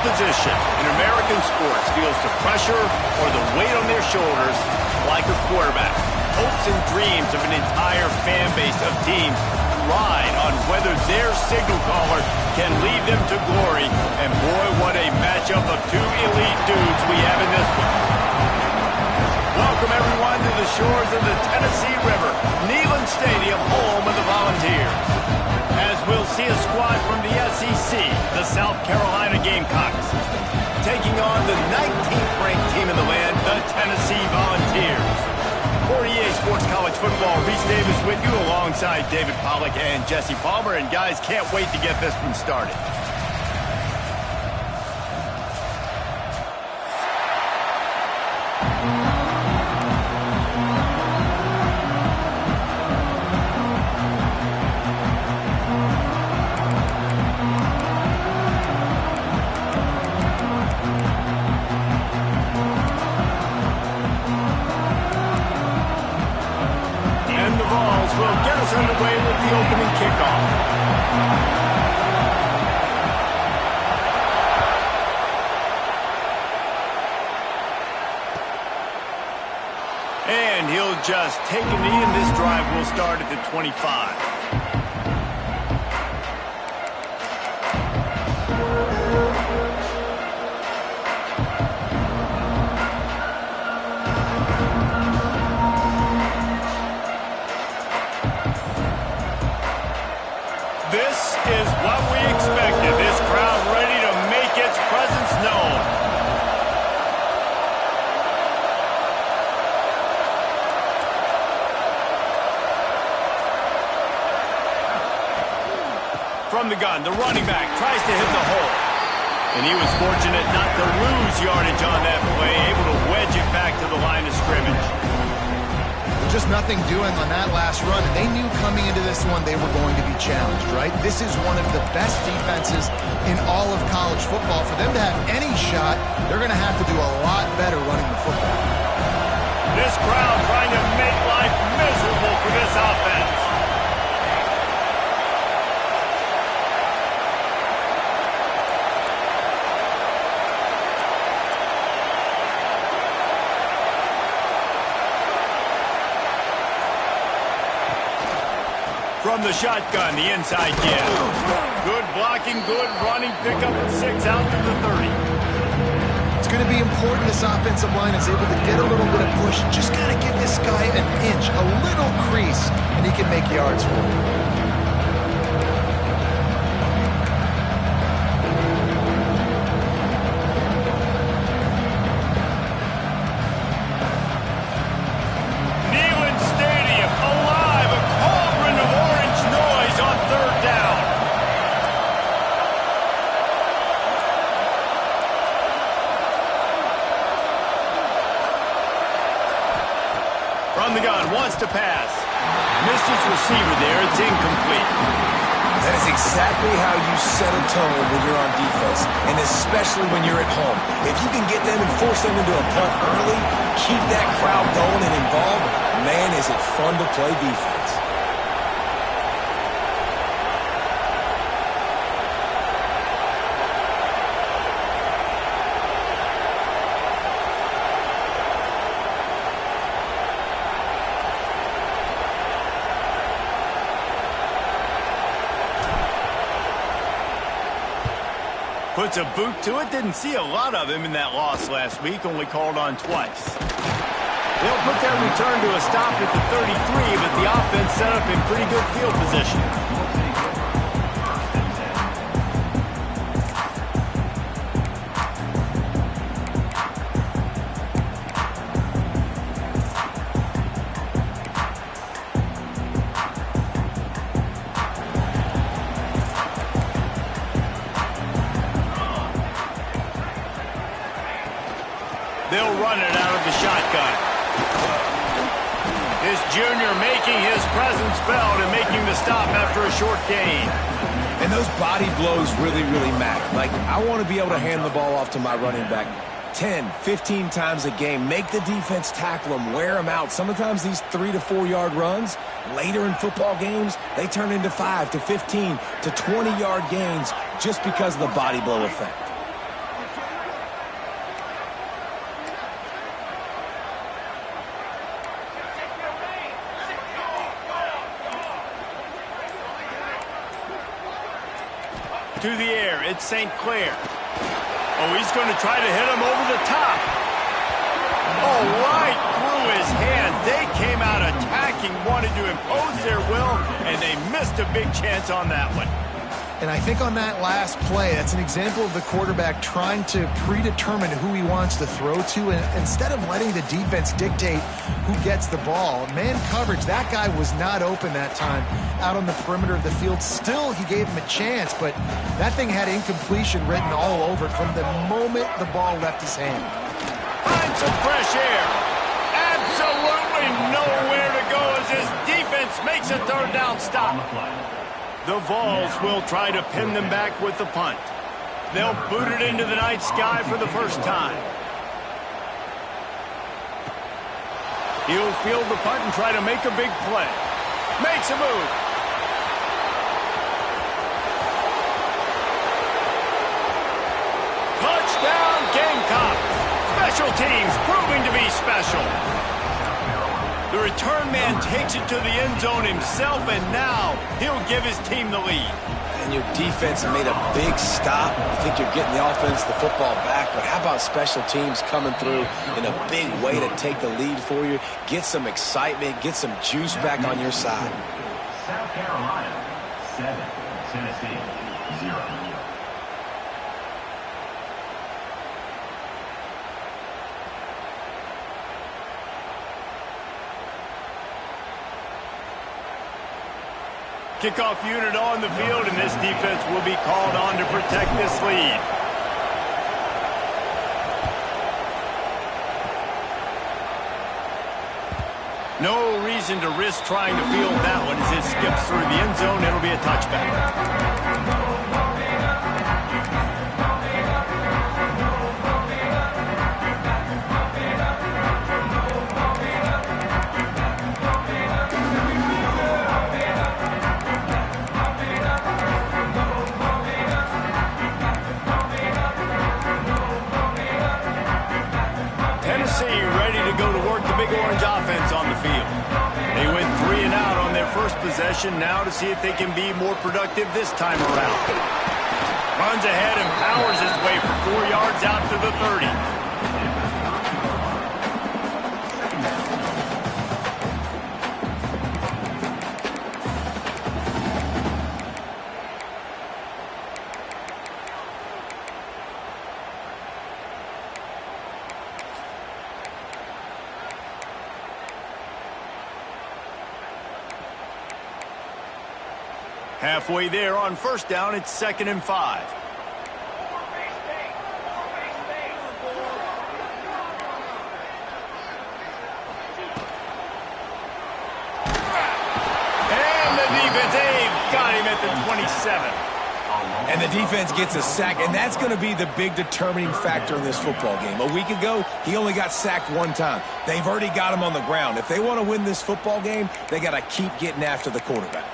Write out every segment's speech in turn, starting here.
position in American sports feels the pressure or the weight on their shoulders like a quarterback. Hopes and dreams of an entire fan base of teams ride on whether their signal caller can lead them to glory. And boy, what a matchup of two elite dudes we have in this one. Welcome, everyone, to the shores of the Tennessee River, Neyland Stadium, home of the Volunteers. As we'll see a squad from the SEC, the South Carolina Gamecocks, taking on the 19th-ranked team in the land, the Tennessee Volunteers. For EA Sports College Football, Reese Davis with you alongside David Pollack and Jesse Palmer. And guys, can't wait to get this one started. Will get us underway with the opening kickoff. And he'll just take a knee, and this drive will start at the 25. This is what we expected. This crowd ready to make its presence known. From the gun, the running back tries to hit the hole. And he was fortunate not to lose yardage on that play, able to wedge it back to the line of scrimmage. Just nothing doing on that last run, and they knew coming into this one they were going to be challenged, right? This is one of the best defenses in all of college football. For them to have any shot, they're going to have to do a lot better running the football. This crowd trying to make life miserable for this offense. From the shotgun, the inside give. Good blocking, good running, pick up at 6 out to the 30. It's going to be important this offensive line is able to get a little bit of push. Just got to give this guy an inch, a little crease, and he can make yards for him. From the gun, wants to pass. Missed his receiver there. It's incomplete. That is exactly how you set a tone when you're on defense, and especially when you're at home. If you can get them and force them into a punt early, keep that crowd going and involved, man, is it fun to play defense. Puts a boot to it. Didn't see a lot of him in that loss last week. Only called on twice. They'll put that return to a stop at the 33, but the offense set up in pretty good field position. They'll run it out of the shotgun. This junior making his presence felt and making the stop after a short gain. And those body blows really, really matter. Like, I want to be able to hand the ball off to my running back 10, 15 times a game. Make the defense tackle them, wear them out. Sometimes these 3 to 4 yard runs, later in football games, they turn into 5 to 15 to 20 yard gains just because of the body blow effect. to the air. It's St. Clair. Oh, he's going to try to hit him over the top. Oh, right through his hand. They came out attacking, wanted to impose their will, and they missed a big chance on that one. And I think on that last play, that's an example of the quarterback trying to predetermine who he wants to throw to, and instead of letting the defense dictate who gets the ball. Man coverage, that guy was not open that time out on the perimeter of the field. Still, he gave him a chance, but that thing had incompletion written all over it from the moment the ball left his hand. Find some fresh air. Absolutely nowhere to go as his defense makes a third down stop. The Vols will try to pin them back with the punt. They'll boot it into the night sky for the first time. He'll field the punt and try to make a big play. Makes a move. Touchdown, Gamecocks. Special teams proving to be special. The return man takes it to the end zone himself, and now he'll give his team the lead. And your defense made a big stop. You think you're getting the offense, the football back, but how about special teams coming through in a big way to take the lead for you, get some excitement, get some juice back on your side. South Carolina, 7, Tennessee, 0. Kickoff unit on the field, and this defense will be called on to protect this lead. No reason to risk trying to field that one as it skips through the end zone. It'll be a touchback. Orange offense on the field. They went 3 and out on their first possession, now to see if they can be more productive this time around. Runs ahead and powers his way for 4 yards out to the 30. Halfway there on first down, it's 2nd and 5. And the defense got him at the 27. And the defense gets a sack, and that's going to be the big determining factor in this football game. A week ago, he only got sacked 1 time. They've already got him on the ground. If they want to win this football game, they got to keep getting after the quarterback.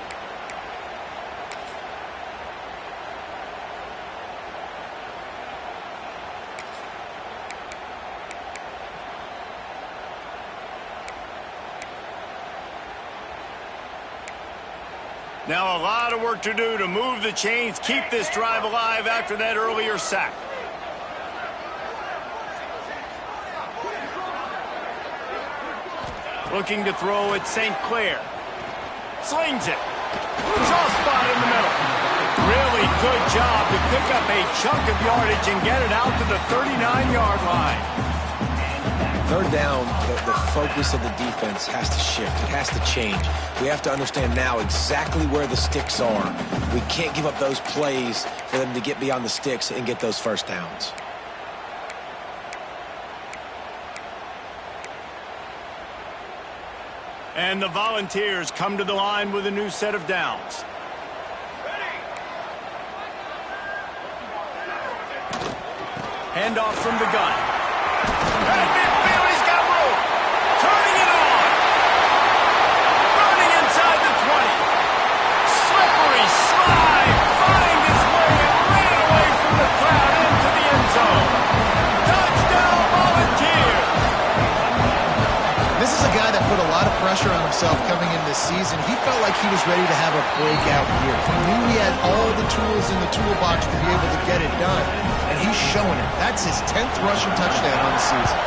Now a lot of work to do to move the chains, keep this drive alive after that earlier sack. Looking to throw at St. Clair. Slings it. Soft spot in the middle. Really good job to pick up a chunk of yardage and get it out to the 39-yard line. Third down, the focus of the defense has to shift. It has to change. We have to understand now exactly where the sticks are. We can't give up those plays for them to get beyond the sticks and get those first downs. And the Volunteers come to the line with a new set of downs. Handoff from the gun. At midfield, he's got room. Turning it on. Running inside the 20. Slippery slide. Finds his way and ran away from the crowd into the end zone. Touchdown, Volunteers. This is a guy that put a lot of pressure on himself coming in this season. He felt like he was ready to have a breakout year. He knew he had all the tools in the toolbox to be able to get it done, and he's showing it. That's his 10th rushing touchdown on the season.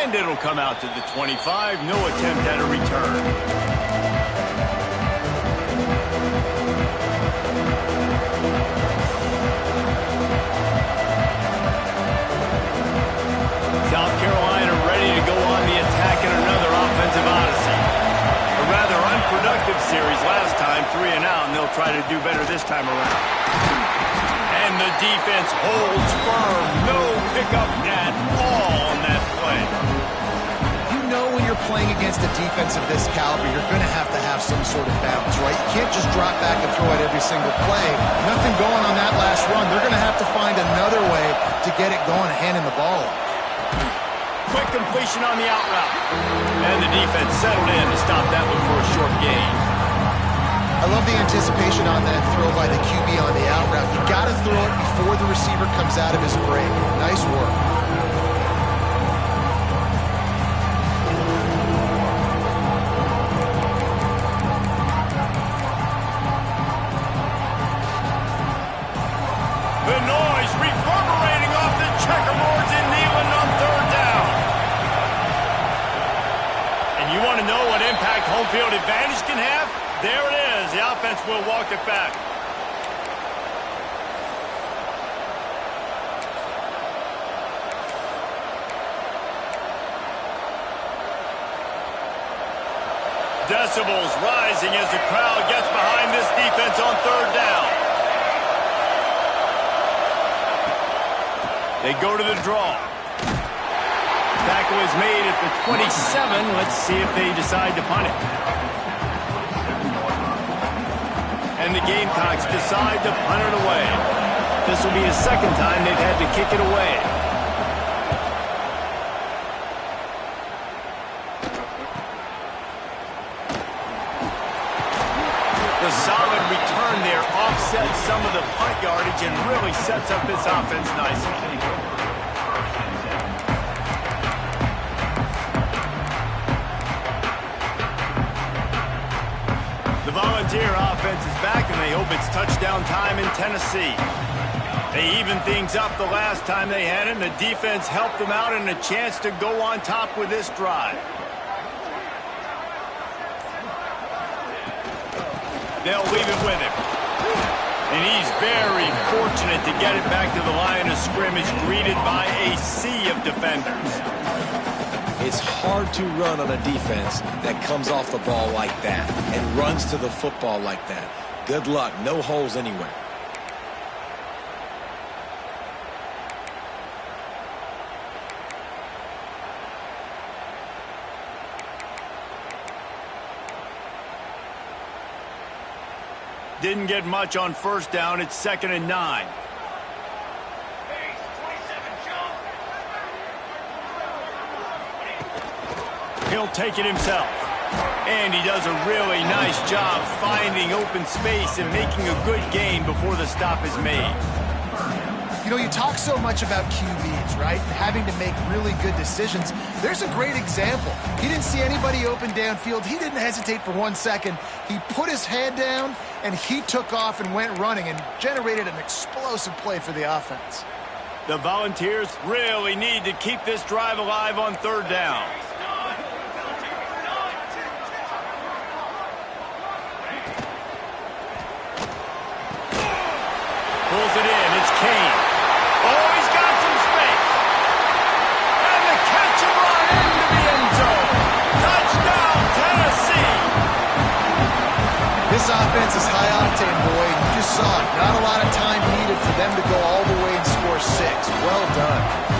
And it'll come out to the 25. No attempt at a return. South Carolina ready to go on the attack in another offensive odyssey. A rather unproductive series last time, 3 and out, and they'll try to do better this time around. And the defense holds firm. No pickup at all on that play. You know when you're playing against a defense of this caliber, you're going to have some sort of balance, right? You can't just drop back and throw it every single play. Nothing going on that last run. They're going to have to find another way to get it going and handing the ball off. Quick completion on the out route. And the defense settled in to stop that one for a short gain. I love the anticipation on that throw by the QB on the out route. You got to throw it before the receiver comes out of his break. Nice work. The noise reverberating off the checkerboards in Neyland on 3rd down. And you want to know what impact home field advantage can have? There it is. The offense will walk it back. Decibels rising as the crowd gets behind this defense on 3rd down. They go to the draw. Tackle is made at the 27. Let's see if they decide to punt it. And the Gamecocks decide to punt it away. This will be the 2nd time they've had to kick it away. The solid return there offsets some of the punt yardage and really sets up this offense nicely. The Volunteer offense is back, and they hope it's touchdown time in Tennessee. They evened things up the last time they had it, and the defense helped them out and a chance to go on top with this drive. They'll leave it with him. And he's very fortunate to get it back to the line of scrimmage, greeted by a sea of defenders. It's hard to run on a defense that comes off the ball like that and runs to the football like that. Good luck. No holes anywhere. Didn't get much on 1st down. It's 2nd and 9. He'll take it himself. And he does a really nice job finding open space and making a good gain before the stop is made. You know, you talk so much about QBs, right? And having to make really good decisions. There's a great example. He didn't see anybody open downfield. He didn't hesitate for 1 second. He put his head down, and he took off and went running and generated an explosive play for the offense. The Volunteers really need to keep this drive alive on 3rd down. Pulls it in. It's Kane. Oh, he's got some space. And the catch and run into the end zone. Touchdown, Tennessee. This offense is high octane, boy. You just saw it. Not a lot of time needed for them to go all the way and score 6. Well done.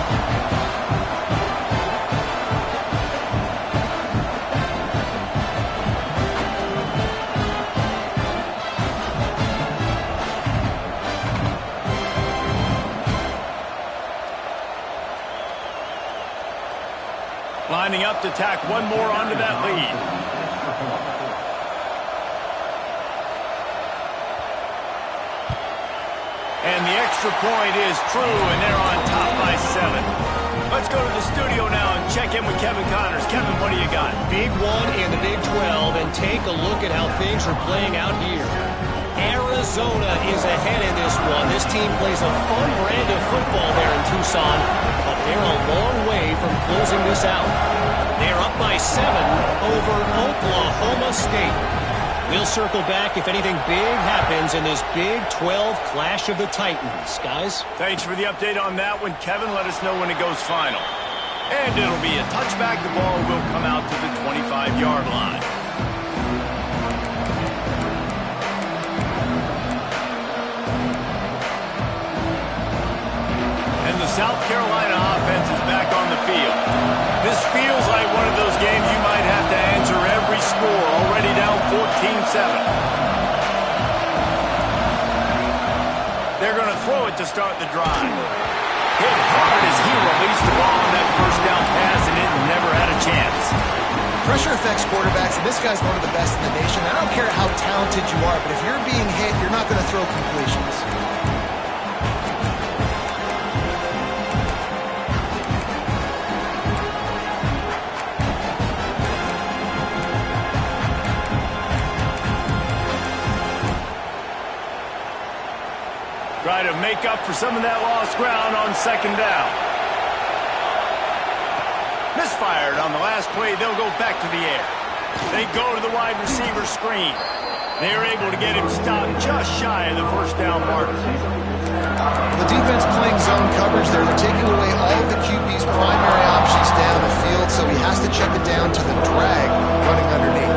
Lining up to tack one more onto that lead. And the extra point is true, and they're on top by 7. Let's go to the studio now and check in with Kevin Connors. Kevin, what do you got? Big one in the Big 12, and take a look at how things are playing out here. Arizona is ahead in this one. This team plays a fun brand of football there in Tucson, but they're a long way from closing this out. They're up by 7 over Oklahoma State. We'll circle back if anything big happens in this Big 12 Clash of the Titans. Guys? Thanks for the update on that one, Kevin. Let us know when it goes final. And it'll be a touchback. The ball will come out to the 25-yard line. And the South Carolina offense is back on the field. This feels like one of those games you might have to answer every score, already down 14-7. They're going to throw it to start the drive. Hit hard as he released the ball on that first down pass, and it never had a chance. Pressure affects quarterbacks, and this guy's one of the best in the nation. I don't care how talented you are, but if you're being hit, you're not going to throw completions. Try to make up for some of that lost ground on second down. Misfired on the last play. They'll go back to the air. They go to the wide receiver screen. They're able to get him stopped just shy of the first down marker. The defense playing zone coverage there. They're taking away all of the QB's primary options down the field, so he has to check it down to the drag running underneath.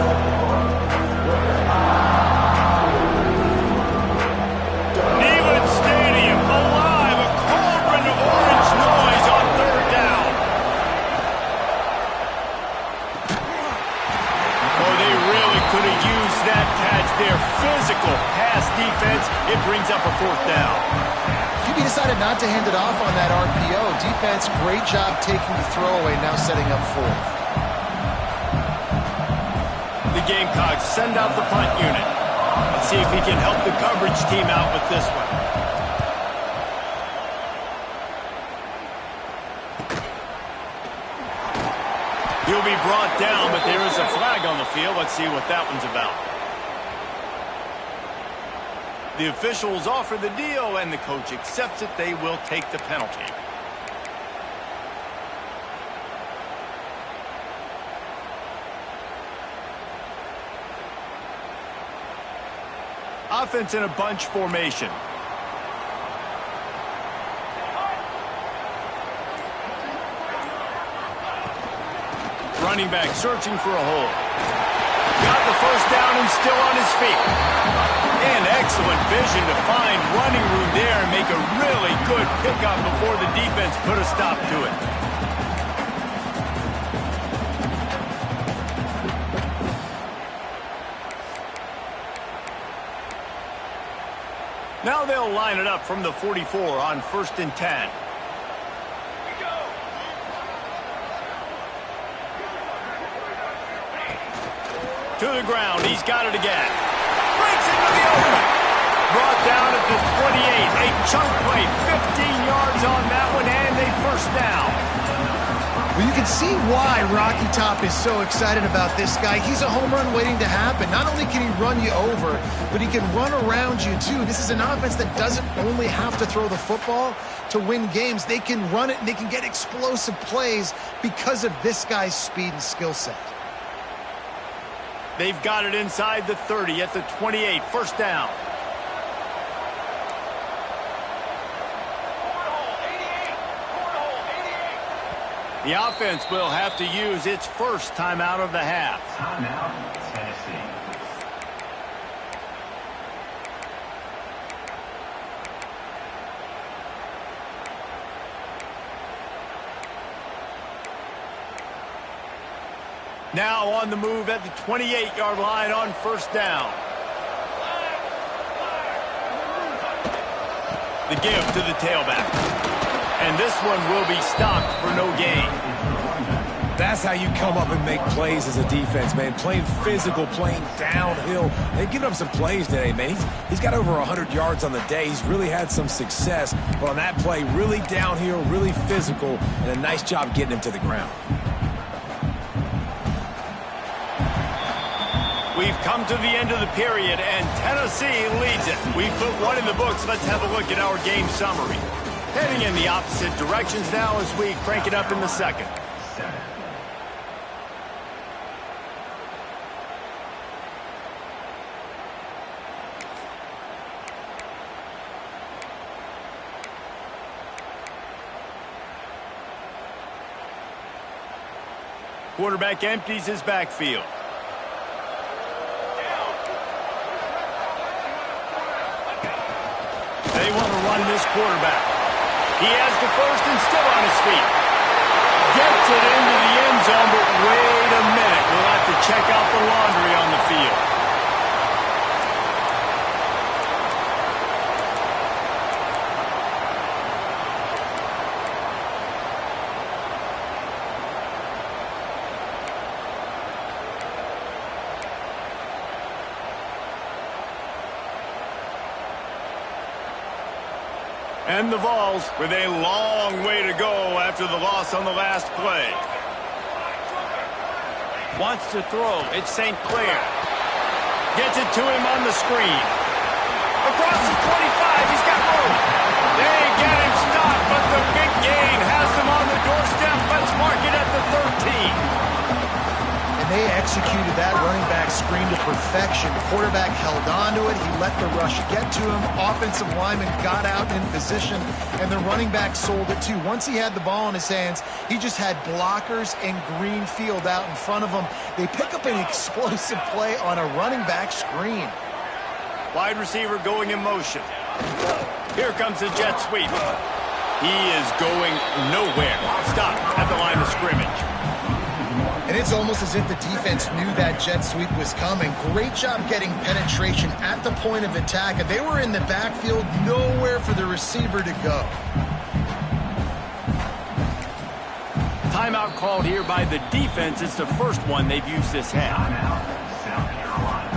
Their physical pass defense, it brings up a fourth down. QB decided not to hand it off on that RPO. Defense, great job taking the throwaway, now setting up fourth. The Gamecocks send out the punt unit. Let's see if he can help the coverage team out with this one. He'll be brought down, but there is a flag on the field. Let's see what that one's about. The officials offer the deal, and the coach accepts it. They will take the penalty. Offense in a bunch formation. Running back searching for a hole. Got the first down and still on his feet. And excellent vision to find running room there and make a really good pickup before the defense put a stop to it. Now they'll line it up from the 44 on 1st and 10. To the ground, he's got it again. Breaks into the open. Brought down at the 28. A chunk play, 15 yards on that one, and a first down. Well, you can see why Rocky Top is so excited about this guy. He's a home run waiting to happen. Not only can he run you over, but he can run around you too. This is an offense that doesn't only have to throw the football to win games. They can run it and they can get explosive plays because of this guy's speed and skill set. They've got it inside the 30 at the 28. First down. The offense will have to use its first timeout of the half. Timeout, Tennessee. Now on the move at the 28-yard line on first down. The give to the tailback. And this one will be stopped for no gain. That That's how you come up and make plays as a defense, man. Playing physical, playing downhill. They've given up some plays today, man. He's got over 100 yards on the day. He's really had some success. But on that play, really downhill, really physical, and a nice job getting him to the ground. We've come to the end of the period, and Tennessee leads it. We've put one in the books. Let's have a look at our game summary. Heading in the opposite directions now as we crank it up in the second. Quarterback empties his backfield. They want to run this quarterback. He has the first and still on his feet. Gets it into the end zone, but wait a minute. We'll have to check out the laundry on the field. And the Vols with a long way to go after the loss on the last play. Wants to throw. It's St. Clair. Gets it to him on the screen. Across the 25. He's got room. They get him stopped, but the big gain has him on the doorstep. Let's mark it at the 13. And they executed that running back screen to perfection. The quarterback held on to it. He let the rush get to him. Offensive lineman got out in position, and the running back sold it too. Once he had the ball in his hands, he just had blockers and green field out in front of him. They pick up an explosive play on a running back screen. Wide receiver going in motion. Here comes the jet sweep. He is going nowhere. Stop at the line of scrimmage. And it's almost as if the defense knew that jet sweep was coming. Great job getting penetration at the point of attack. And they were in the backfield, nowhere for the receiver to go. Timeout called here by the defense. It's the first one they've used this half. Timeout, South Carolina.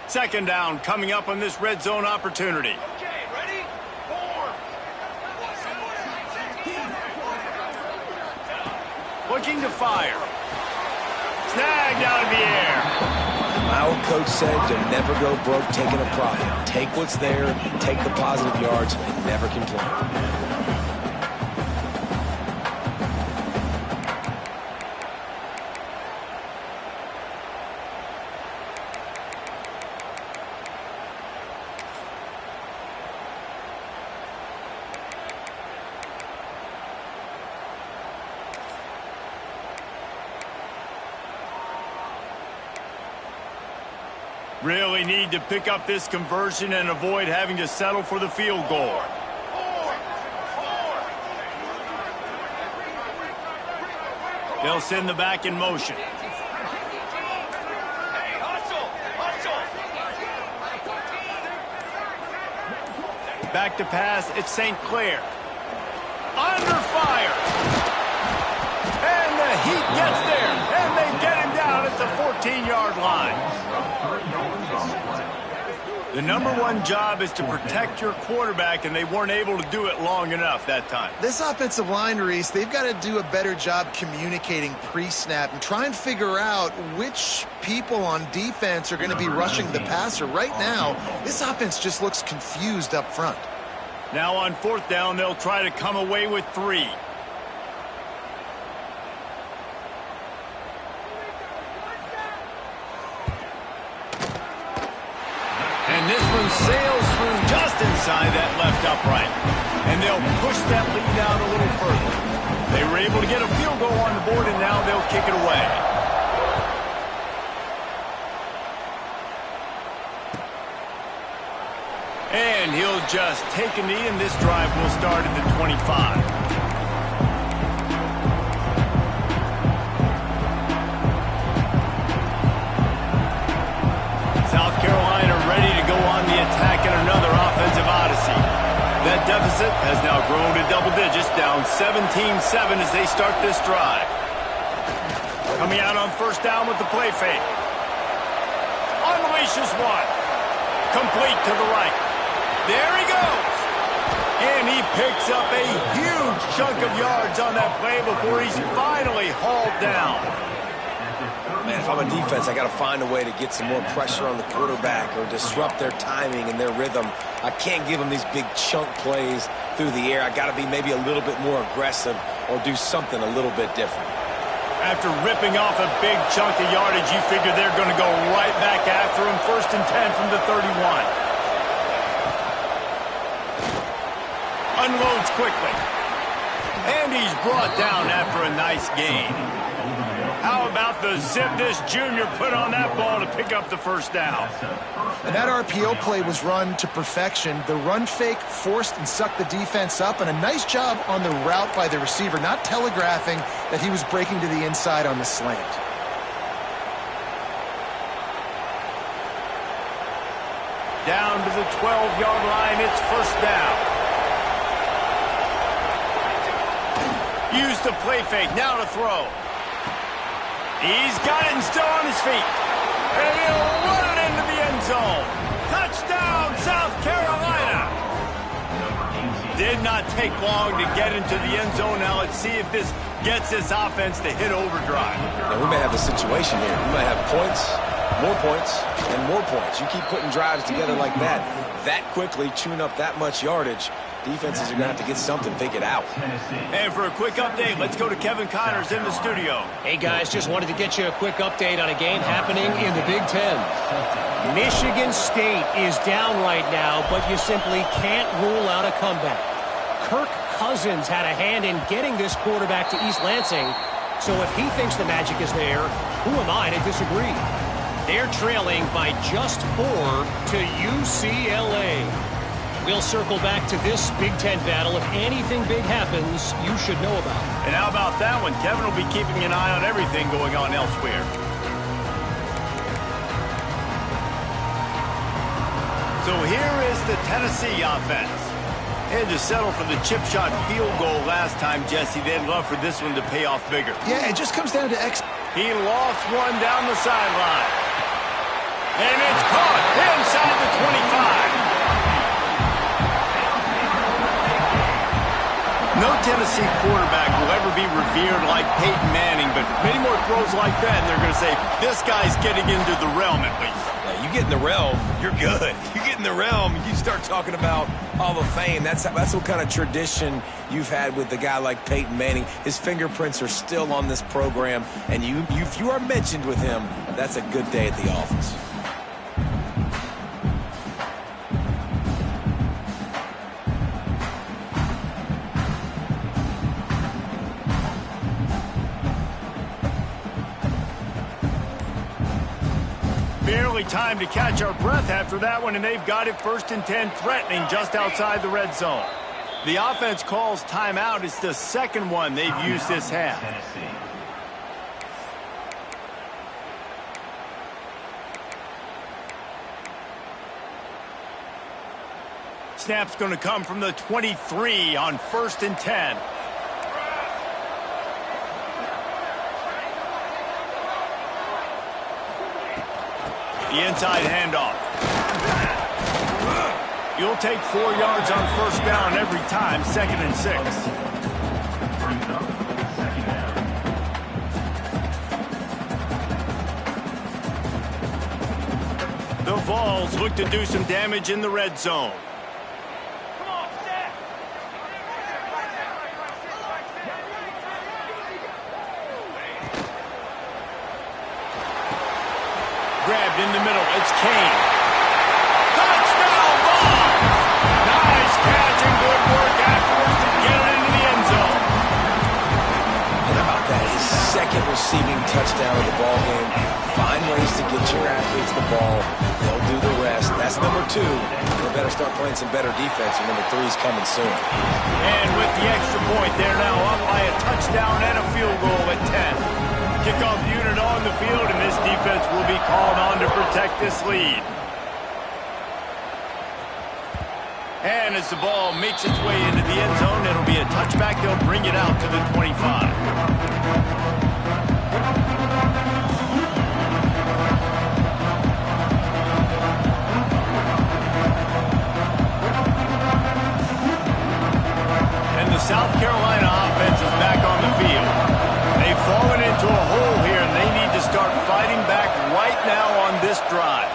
Second down coming up on this red zone opportunity. Okay, ready? Form. Looking to fire. Snagged out of the air. My old coach said you'll never go broke taking a profit. Take what's there, take the positive yards, and never complain. Really need to pick up this conversion and avoid having to settle for the field goal. They'll send the back in motion. Back to pass, it's St. Clair. Under fire. And the heat gets there, and they get him down at the 14-yard line. The number one job is to protect your quarterback, and they weren't able to do it long enough that time. This offensive line, Reese, they've got to do a better job communicating pre-snap and try and figure out which people on defense are going to be rushing the passer. Right now, this offense just looks confused up front. Now on fourth down, they'll try to come away with 3. And this one sails through just inside that left upright. And they'll push that lead out a little further. They were able to get a field goal on the board, and now they'll kick it away. And he'll just take a knee, and this drive will start at the 25. South Carolina ready to go on the attack in another offensive odyssey. That deficit has now grown to double digits, down 17-7 as they start this drive. Coming out on first down with the play fake. Unleashes one. Complete to the right. There he goes. And he picks up a huge chunk of yards on that play before he's finally hauled down. Man, if I'm a defense, I got to find a way to get some more pressure on the quarterback or disrupt their timing and their rhythm. I can't give them these big chunk plays through the air. I got to be maybe a little bit more aggressive or do something a little bit different. After ripping off a big chunk of yardage, you figure they're going to go right back after him. 1st and 10 from the 31. Unloads quickly. And he's brought down after a nice gain. How about the zip this junior put on that ball to pick up the first down? And that RPO play was run to perfection. The run fake forced and sucked the defense up, and a nice job on the route by the receiver, not telegraphing that he was breaking to the inside on the slant. Down to the 12-yard line, it's first down. Use the play fake, now to throw. He's got it and still on his feet. And he'll run it into the end zone. Touchdown, South Carolina. Did not take long to get into the end zone. Now let's see if this gets this offense to hit overdrive. Now, we may have a situation here. We might have points, and more points. You keep putting drives together like that quickly, chewing up that much yardage, defenses are going to have to get something figured out. And for a quick update, let's go to Kevin Connors in the studio. Hey, guys, just wanted to get you a quick update on a game happening in the Big Ten. Michigan State is down right now, but you simply can't rule out a comeback. Kirk Cousins had a hand in getting this quarterback to East Lansing, so if he thinks the magic is there, who am I to disagree? They're trailing by just 4 to UCLA. We'll circle back to this Big Ten battle. If anything big happens, you should know about it. And how about that one? Kevin will be keeping an eye on everything going on elsewhere. So here is the Tennessee offense. They had to settle for the chip shot field goal last time, Jesse. They'd love for this one to pay off bigger. Yeah, it just comes down to He lost one down the sideline. And it's caught inside the 25. No Tennessee quarterback will ever be revered like Peyton Manning, but many more throws like that, and they're going to say, this guy's getting into the realm at least. Now, you get in the realm, you're good. You get in the realm, you start talking about Hall of Fame. That's what kind of tradition you've had with a guy like Peyton Manning. His fingerprints are still on this program, and if you are mentioned with him, that's a good day at the office. Barely time to catch our breath after that one, and they've got it 1st and 10, threatening just outside the red zone. The offense calls timeout. It's the second one they've used this half. Snap's going to come from the 23 on 1st and 10. The inside handoff. You'll take 4 yards on first down every time, 2nd and 6. The Vols look to do some damage in the red zone. Grabbed in the middle. It's Kane. Touchdown ball! Nice catch and good work afterwards to get it into the end zone. And how about that? His second receiving touchdown of the ball game. Find ways to get your athletes the ball. They'll do the rest. That's number 2. They better start playing some better defense, and number 3 is coming soon. And with the extra point, they're now up by a touchdown and a field goal at 10. Kickoff unit on the field, and this defense will be called on to protect this lead. And as the ball makes its way into the end zone, it'll be a touchback. They'll bring it out to the 25. And the South Carolina offense is back on the field. They've fallen into a hole here, and they need to start fighting back right now on this drive.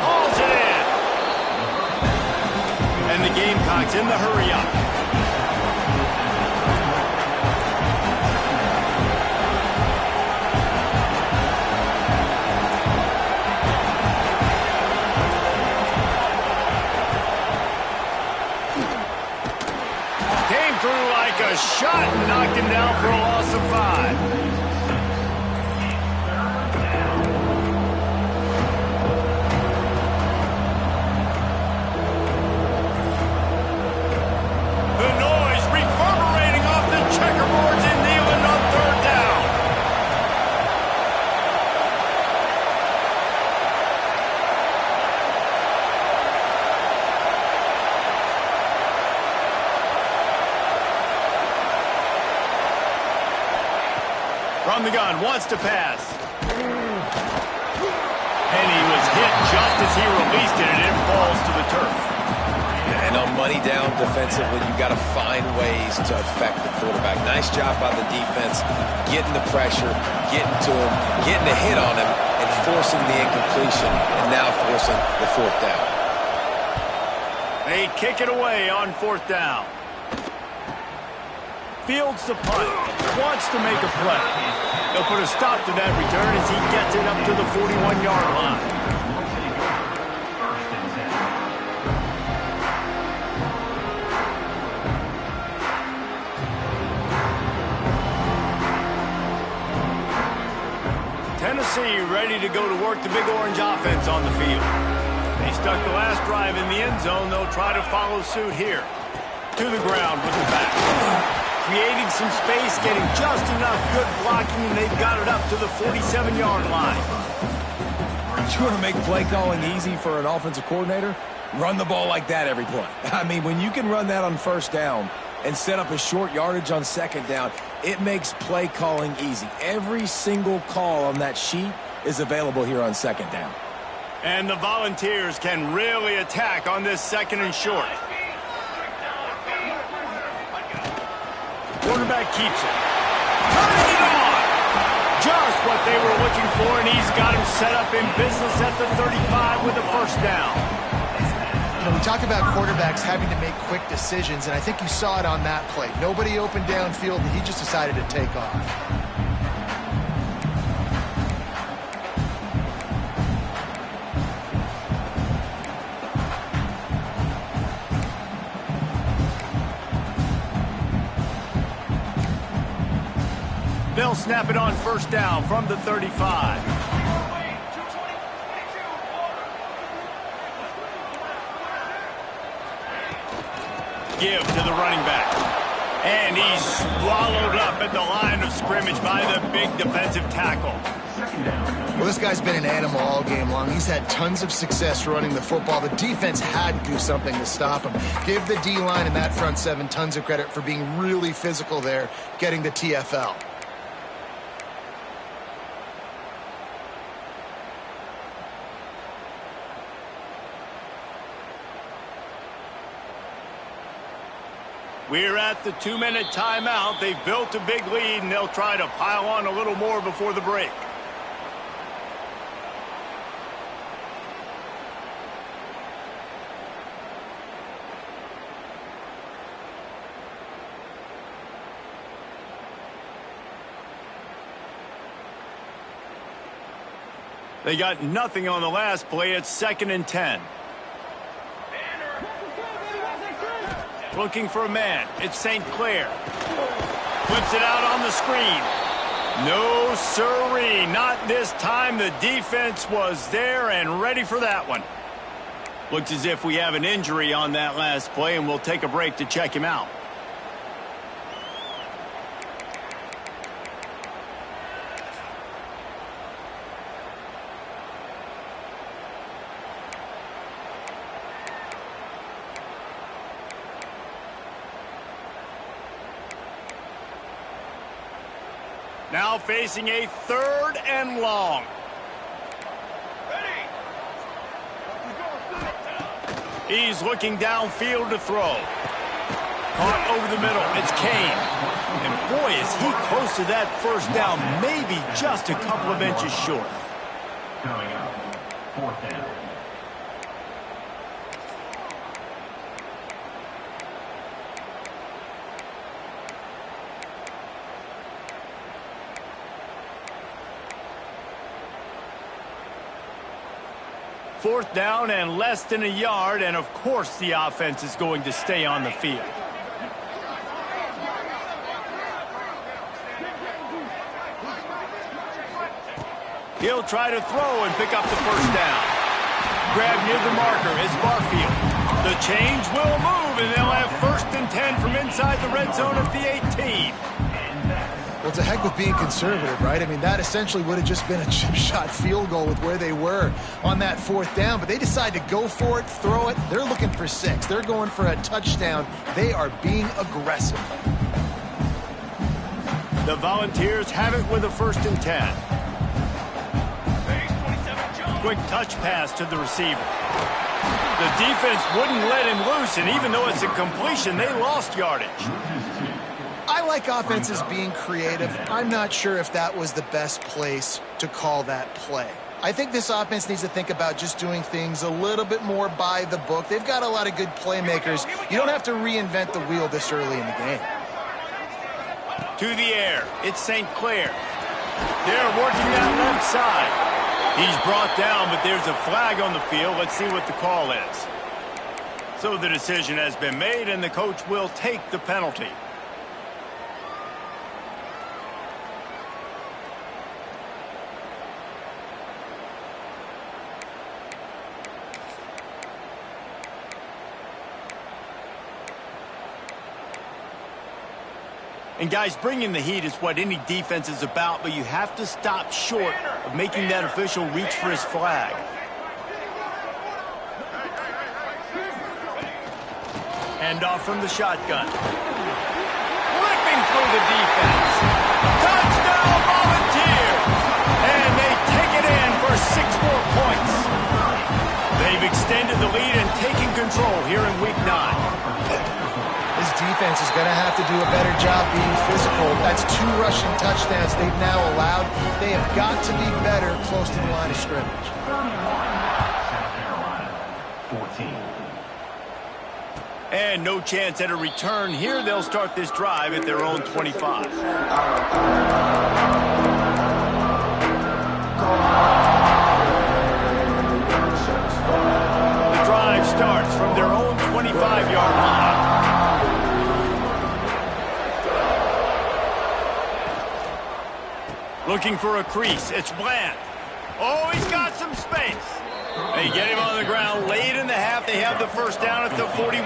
Hauls it in. And the Gamecocks in the hurry-up. Came through like a shot and knocked him down for a loss of 5. From the gun, wants to pass. And he was hit just as he released it, and it falls to the turf. And on money down defensively, you've got to find ways to affect the quarterback. Nice job by the defense, getting the pressure, getting to him, getting a hit on him, and forcing the incompletion, and now forcing the 4th down. They kick it away on 4th down. Fields the punt, wants to make a play. They'll put a stop to that return as he gets it up to the 41-yard line. Tennessee ready to go to work the Big Orange offense on the field. They stuck the last drive in the end zone. They'll try to follow suit here. To the ground with the back. Creating some space, getting just enough good blocking, and they've got it up to the 47-yard line. You want to make play calling easy for an offensive coordinator? Run the ball like that every play. I mean, when you can run that on 1st down and set up a short yardage on 2nd down, it makes play calling easy. Every single call on that sheet is available here on 2nd down. And the Volunteers can really attack on this 2nd and short. Quarterback keeps it. Turning it on! Just what they were looking for, and he's got him set up in business at the 35 with a 1st down. You know, we talk about quarterbacks having to make quick decisions, and I think you saw it on that play. Nobody opened downfield, and he just decided to take off. They'll snap it on 1st down from the 35. Give to the running back. And he's swallowed up at the line of scrimmage by the big defensive tackle. Well, this guy's been an animal all game long. He's had tons of success running the football. The defense had to do something to stop him. Give the D-line and that front 7 tons of credit for being really physical there, getting the TFL. We're at the 2-minute timeout. They've built a big lead, and they'll try to pile on a little more before the break. They got nothing on the last play. It's 2nd and 10. Looking for a man. It's St. Clair. Flips it out on the screen. No siree, not this time. The defense was there and ready for that one. Looks as if we have an injury on that last play, and we'll take a break to check him out. Now facing a 3rd and long. He's looking downfield to throw. Caught over the middle. It's Kane. And boy, is he close to that first down. Maybe just a couple of inches short. Coming up, 4th down. Fourth down and less than a yard, and of course the offense is going to stay on the field. He'll try to throw and pick up the first down. Grab near the marker is Barfield. The chains will move, and they'll have 1st and 10 from inside the red zone at the 18. Well, it's a heck of being conservative, right? I mean, that essentially would have just been a chip shot field goal with where they were on that 4th down, but they decide to go for it, throw it. They're looking for 6. They're going for a touchdown. They are being aggressive. The Volunteers have it with a 1st and 10. Quick touch pass to the receiver. The defense wouldn't let him loose, and even though it's a completion, they lost yardage. I like offenses being creative. I'm not sure if that was the best place to call that play. I think this offense needs to think about just doing things a little bit more by the book. They've got a lot of good playmakers. You don't have to reinvent the wheel this early in the game. To the air, it's St. Clair. They're working that left side. He's brought down, but there's a flag on the field. Let's see what the call is. So the decision has been made, and the coach will take the penalty. And guys, bringing the heat is what any defense is about, but you have to stop short of making that official reach for his flag. Handoff from the shotgun. Ripping through the defense. Touchdown Volunteers! And they take it in for 6 more points. They've extended the lead and taken control here in Week 9. This defense is going to have to do a better job being physical. That's 2 rushing touchdowns they've now allowed. They have got to be better close to the line of scrimmage. South Carolina, 14. And no chance at a return here. They'll start this drive at their own 25. The drive starts from their own 25-yard line. Looking for a crease. It's Bland. Oh, he's got some space. They get him on the ground late in the half. They have the first down at the 41.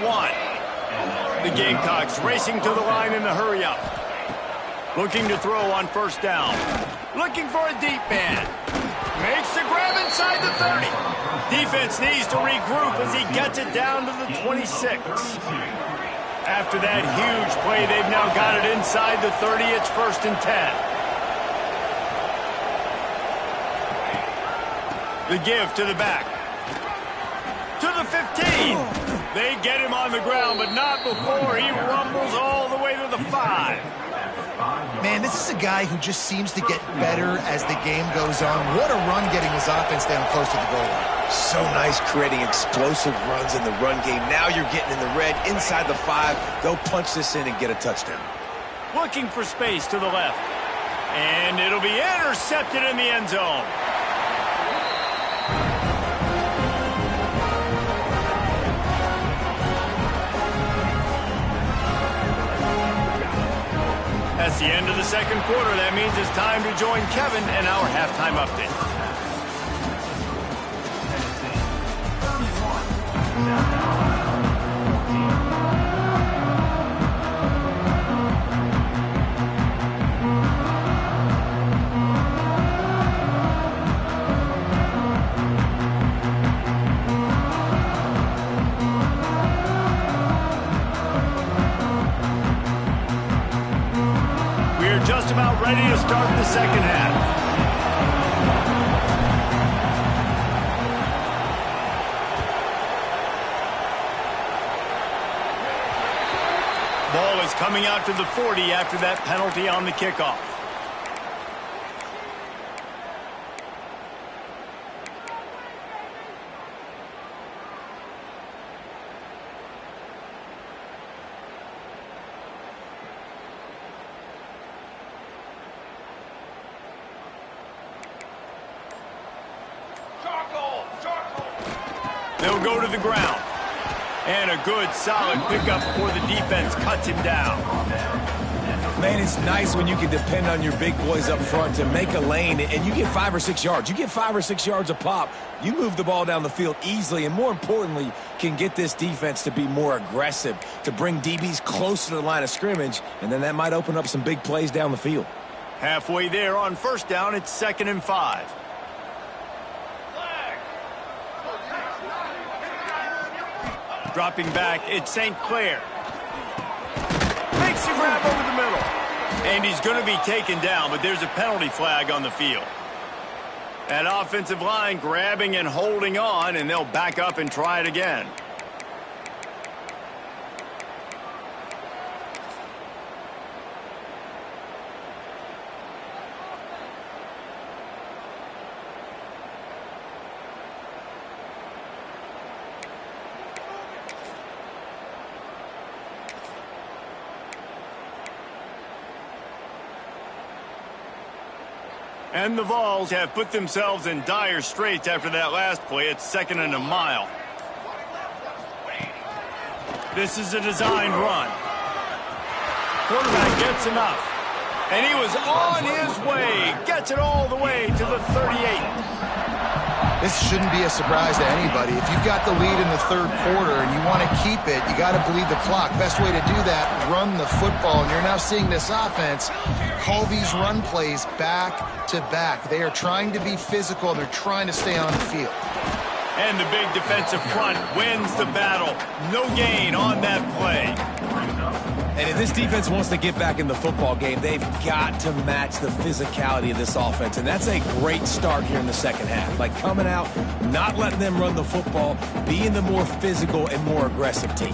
The Gamecocks racing to the line in the hurry-up. Looking to throw on first down. Looking for a deep man. Makes the grab inside the 30. Defense needs to regroup as he gets it down to the 26. After that huge play, they've now got it inside the 30. It's 1st and 10. The give to the back. To the 15. They get him on the ground, but not before he rumbles all the way to the 5. Man, this is a guy who just seems to get better as the game goes on. What a run getting his offense down close to the goal line. So nice creating explosive runs in the run game. Now you're getting in the red inside the 5. They'll punch this in and get a touchdown. Looking for space to the left. And it'll be intercepted in the end zone. That's the end of the second quarter. That means it's time to join Kevin and our halftime update. Just about ready to start the second half. Ball is coming out to the 40 after that penalty on the kickoff. They'll go to the ground. And a good, solid pickup before the defense cuts him down. Man, it's nice when you can depend on your big boys up front to make a lane, and you get 5 or 6 yards. You get 5 or 6 yards a pop. You move the ball down the field easily, and more importantly, can get this defense to be more aggressive, to bring DBs closer to the line of scrimmage, and then that might open up some big plays down the field. Halfway there on first down, it's 2nd and 5. Dropping back, it's St. Clair. Makes a grab over the middle. And he's going to be taken down, but there's a penalty flag on the field. That offensive line grabbing and holding on, and they'll back up and try it again. And the Vols have put themselves in dire straits after that last play. It's 2nd and a mile. This is a designed run. Quarterback gets enough. And he was on his way. Gets it all the way to the 38. This shouldn't be a surprise to anybody. If you've got the lead in the third quarter and you want to keep it, you got to bleed the clock. Best way to do that, run the football. And you're now seeing this offense call these run plays back to back. They are trying to be physical. They're trying to stay on the field. And the big defensive front wins the battle. No gain on that play. And if this defense wants to get back in the football game, they've got to match the physicality of this offense. And that's a great start here in the second half. Like coming out, not letting them run the football, being the more physical and more aggressive team.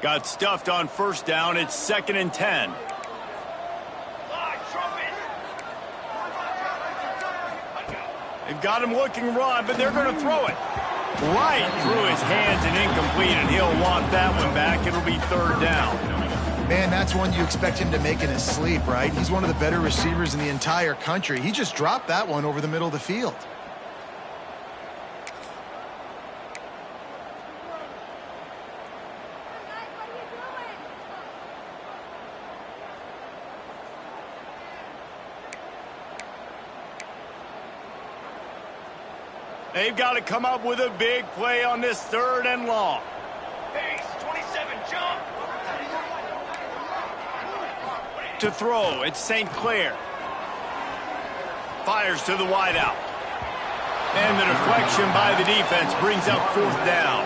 Got stuffed on first down. It's 2nd and 10. They've got him looking run, but they're going to throw it right through his hands and incomplete, and he'll want that one back. It'll be 3rd down. Man, that's one you expect him to make in his sleep, right? He's one of the better receivers in the entire country. He just dropped that one over the middle of the field. They've got to come up with a big play on this 3rd and long. Pace, 27, jump. To throw, it's St. Clair. Fires to the wideout. And the deflection by the defense brings up 4th down.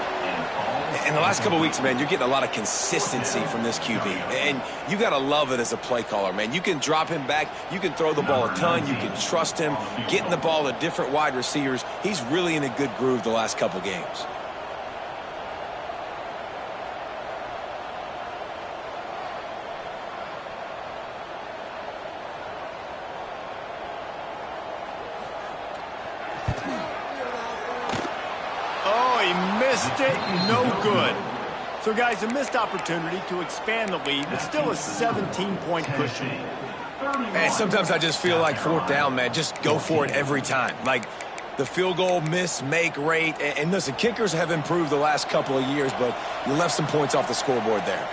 In the last couple of weeks, man, you're getting a lot of consistency from this QB. And you got to love it as a play caller, man. You can drop him back. You can throw the ball a ton. You can trust him. Getting the ball to different wide receivers. He's really in a good groove the last couple games. Missed it, no good. So, guys, a missed opportunity to expand the lead, but still a 17-point cushion. Man, sometimes I just feel like 4th down, man, just go for it every time. Like, the field goal miss-make rate. And listen, kickers have improved the last couple of years, but you left some points off the scoreboard there.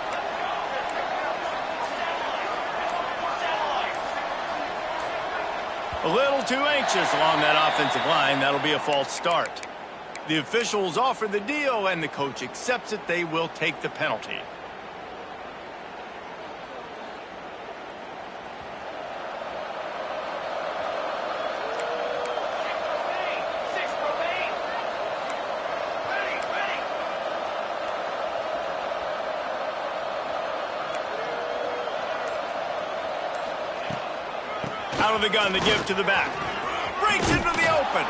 A little too anxious along that offensive line. That'll be a false start. The officials offer the deal, and the coach accepts it. They will take the penalty. Out of the gun, the give to the back. Breaks into the open.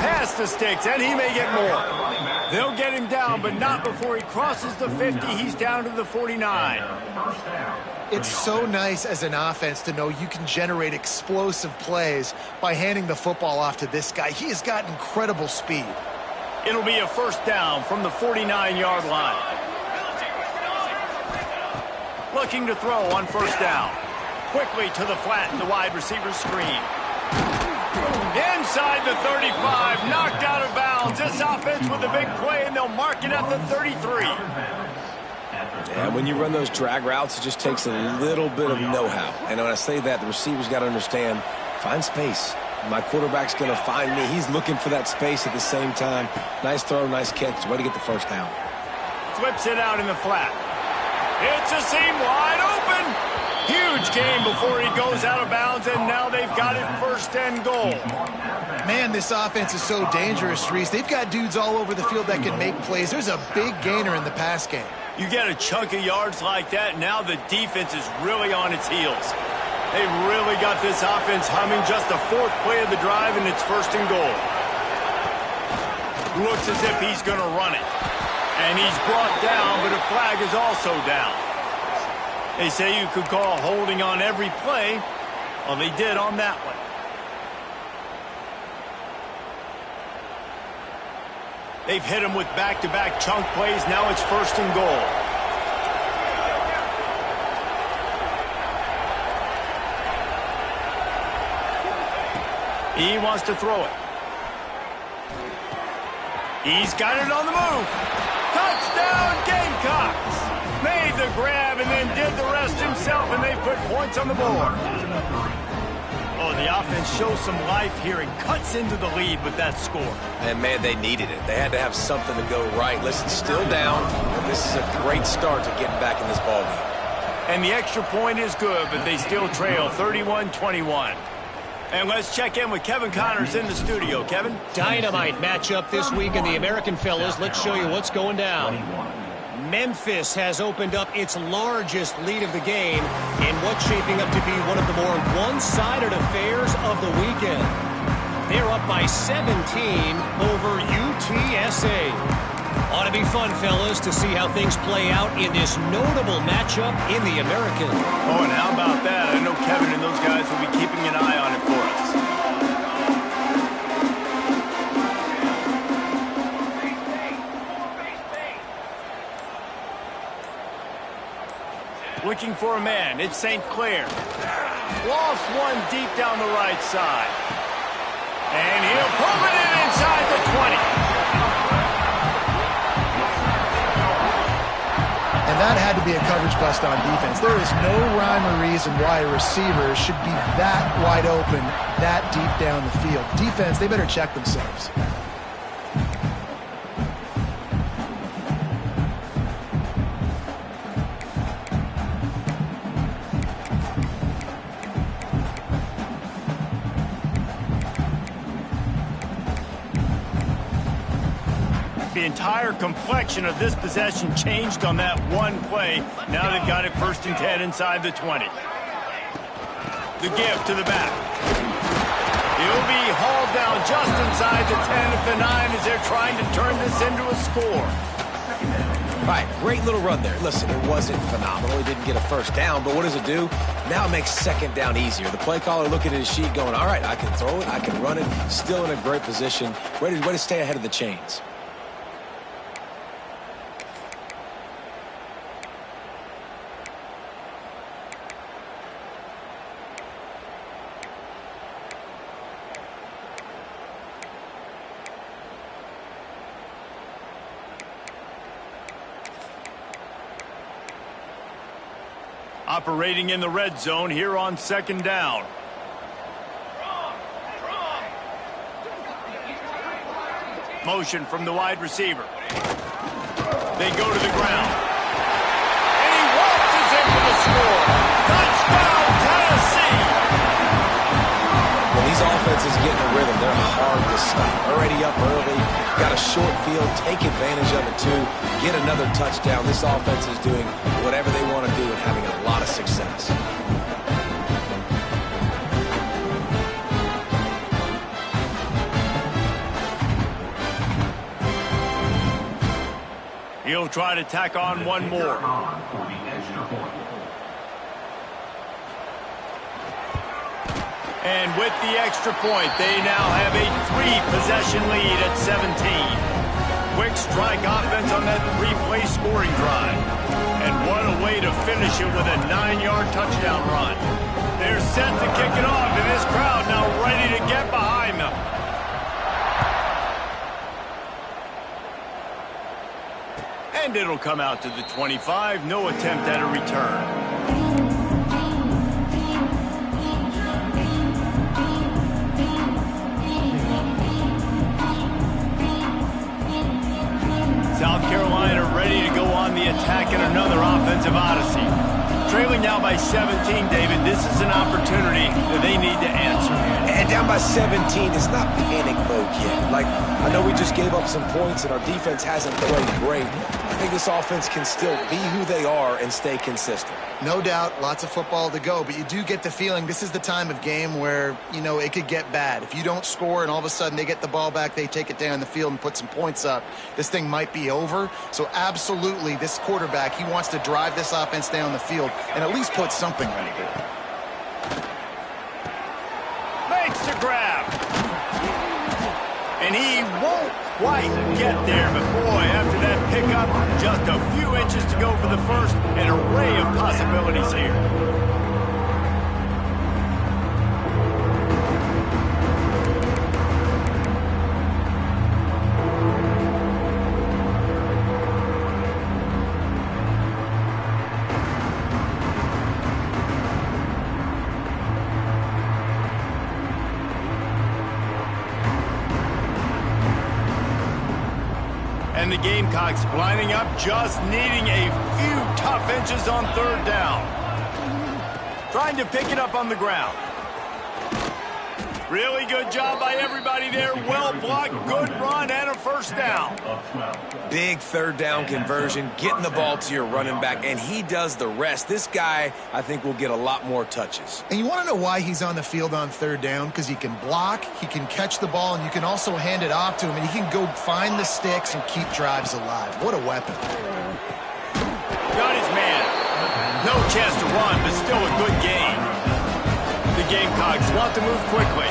Past the sticks, and he may get more. They'll get him down, but not before he crosses the 50. He's down to the 49. It's so nice as an offense to know you can generate explosive plays by handing the football off to this guy. He has got incredible speed. It'll be a first down from the 49-yard line. Looking to throw on first down. Quickly to the flat in the wide receiver screen. Inside the 35, knocked out of bounds. This offense with a big play, and they'll mark it at the 33. Yeah, when you run those drag routes, it just takes a little bit of know-how. And when I say that, the receiver's got to understand, find space. My quarterback's going to find me. He's looking for that space at the same time. Nice throw, nice catch. Way to get the first down. Flips it out in the flat. It's a seam wide open. Huge game before he goes out of bounds, and now they've got it first and goal. Man, this offense is so dangerous, Reese. They've got dudes all over the field that can make plays. There's a big gainer in the pass game. You get a chunk of yards like that, now the defense is really on its heels. They've really got this offense humming. Just the fourth play of the drive, and it's first and goal. Looks as if he's going to run it. And he's brought down, but a flag is also down. They say you could call holding on every play. Well, they did on that one. They've hit him with back-to-back chunk plays. Now it's first and goal. He wants to throw it. He's got it on the move. Touchdown, Gamecocks! Made the grab and then did the rest himself, and they put points on the board. Oh, the offense shows some life here and cuts into the lead with that score. And, man, they needed it. They had to have something to go right. Listen, still down, but this is a great start to getting back in this ballgame. And the extra point is good, but they still trail 31-21. And let's check in with Kevin Connors in the studio. Kevin? Dynamite matchup this week in the American, fellas. Let's show you what's going down. Memphis has opened up its largest lead of the game in what's shaping up to be one of the more one-sided affairs of the weekend. They're up by 17 over UTSA. Ought to be fun, fellas, to see how things play out in this notable matchup in the American. Oh, and how about that? I know Kevin and those guys will be keeping an eye on it for us. Looking for a man. It's St. Clair. Lost one deep down the right side. And he'll pump it in inside the 20. And that had to be a coverage bust on defense. There is no rhyme or reason why a receiver should be that wide open, that deep down the field. Defense, they better check themselves. The entire complexion of this possession changed on that one play. Now they've got it first and 10 inside the 20. The give to the back. He'll be hauled down just inside the 10 at the 9 as they're trying to turn this into a score. All right, great little run there. Listen, it wasn't phenomenal. He didn't get a first down, but what does it do? Now it makes second down easier. The play caller looking at his sheet going, all right, I can throw it, I can run it. Still in a great position. Way to stay ahead of the chains. Operating in the red zone here on second down. Motion from the wide receiver. They go to the ground. And he waltzes in for the score. Touchdown, Tennessee! When these offenses get in a rhythm, they're hard to stop. Already up early, got a short field, take advantage of it too, get another touchdown. This offense is doing whatever they want to do and having a lot of success. He'll try to tack on one more. And with the extra point, they now have a 3-possession lead at 17. Quick strike offense on that 3-play scoring drive. And what a way to finish it with a 9-yard touchdown run. They're set to kick it off, and this crowd now ready to get behind them. And it'll come out to the 25. No attempt at a return. South Carolina ready to go on the attack in another offensive odyssey. Trailing now by 17, David, this is an opportunity that they need to answer. And down by 17, it's not panic mode yet. Like, I know we just gave up some points and our defense hasn't played great. I think this offense can still be who they are and stay consistent. No doubt, lots of football to go, but you do get the feeling this is the time of game where, you know, it could get bad. If you don't score and all of a sudden they get the ball back, they take it down the field and put some points up, this thing might be over. So absolutely, this quarterback, he wants to drive this offense down the field and at least put something on the board. Makes the grab. And he won't quite get there, but boy, after that pickup, just a few inches to go for the first, an array of possibilities here. And the Gamecocks lining up, just needing a few tough inches on third down. Trying to pick it up on the ground. Really good job by everybody there. Well blocked, good run, and a first down. Big third down conversion, getting the ball to your running back, and he does the rest. This guy, I think, will get a lot more touches. And you want to know why he's on the field on third down? Because he can block, he can catch the ball, and you can also hand it off to him, and he can go find the sticks and keep drives alive. What a weapon. Got his man. No chance to run, but still a good game. The Gamecocks want to move quickly.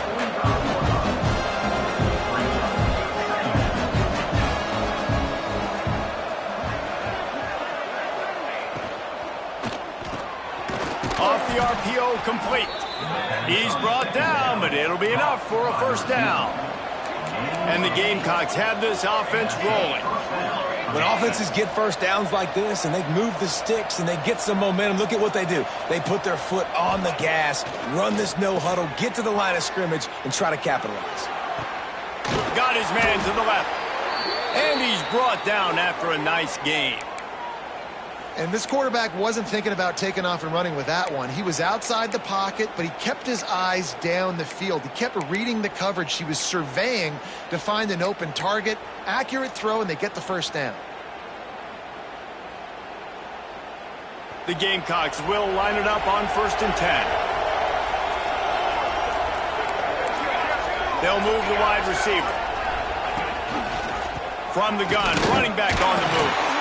Off the RPO, complete. He's brought down, but it'll be enough for a first down. And the Gamecocks have this offense rolling. When offenses get first downs like this and they move the sticks and they get some momentum, look at what they do. They put their foot on the gas, run this no huddle, get to the line of scrimmage, and try to capitalize. Got his man to the left. And he's brought down after a nice game. And this quarterback wasn't thinking about taking off and running with that one. He was outside the pocket, but he kept his eyes down the field. He kept reading the coverage. He was surveying to find an open target. Accurate throw, and they get the first down. The Gamecocks will line it up on 1st and 10. They'll move the wide receiver. From the gun, running back on the move.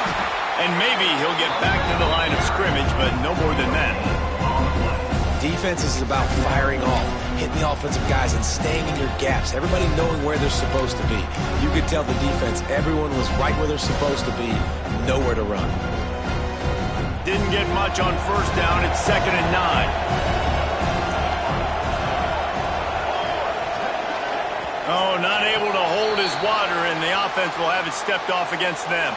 And maybe he'll get back to the line of scrimmage, but no more than that. Defense is about firing off, hitting the offensive guys and staying in your gaps. Everybody knowing where they're supposed to be. You could tell the defense, everyone was right where they're supposed to be, nowhere to run. Didn't get much on first down. It's 2nd and 9. Oh, not able to hold his water, and the offense will have it stepped off against them.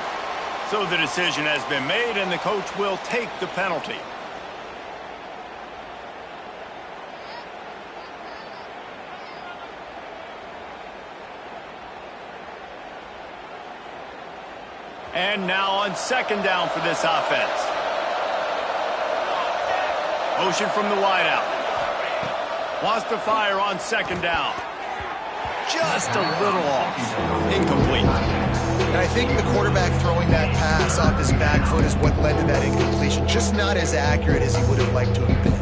So the decision has been made, and the coach will take the penalty. And now on second down for this offense. Motion from the wideout. Wants to fire on second down. Just a little off. Incomplete. And I think the quarterback throwing that pass off his back foot is what led to that incompletion. Just not as accurate as he would have liked to have been.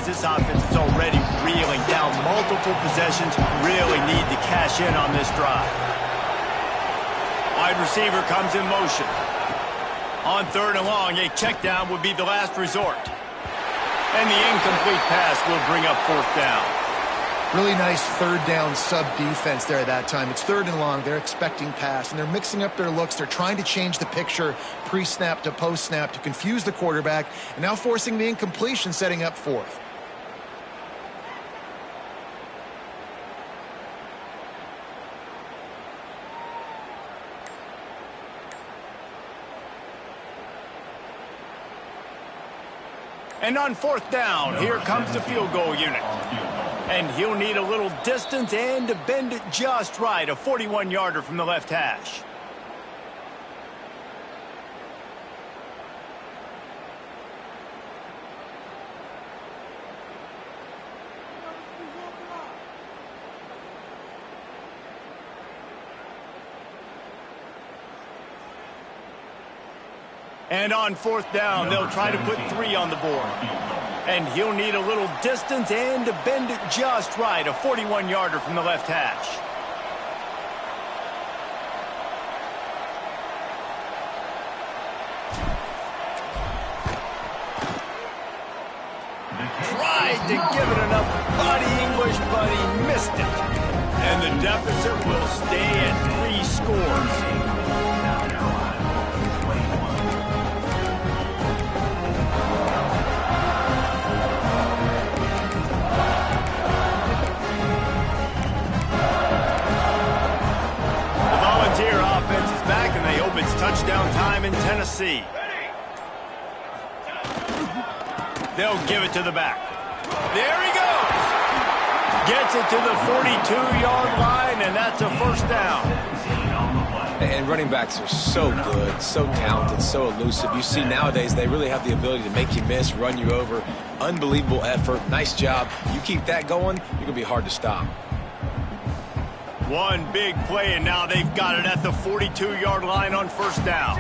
This offense is already reeling down multiple possessions. Really need to cash in on this drive. Wide receiver comes in motion. On third and long, a check down would be the last resort. And the incomplete pass will bring up fourth down. Really nice third down sub defense there at that time. It's third and long. They're expecting pass, and they're mixing up their looks. They're trying to change the picture pre-snap to post-snap to confuse the quarterback, and now forcing the incompletion, setting up fourth. And on fourth down, here comes the field goal unit. And he'll need a little distance and to bend it just right. A 41-yarder from the left hash. And on fourth down, they'll try to put 3 on the board. And he'll need a little distance and to bend it just right. A 41-yarder from the left hash. Tried to give it enough body English, but he missed it. And the deficit will stay at 3 scores. It's touchdown time in Tennessee. They'll give it to the back. There he goes. Gets it to the 42-yard line, and that's a first down. And running backs are so good, so talented, so elusive. You see nowadays they really have the ability to make you miss, run you over. Unbelievable effort. Nice job. You keep that going, you're going to be hard to stop. One big play, and now they've got it at the 42-yard line on first down.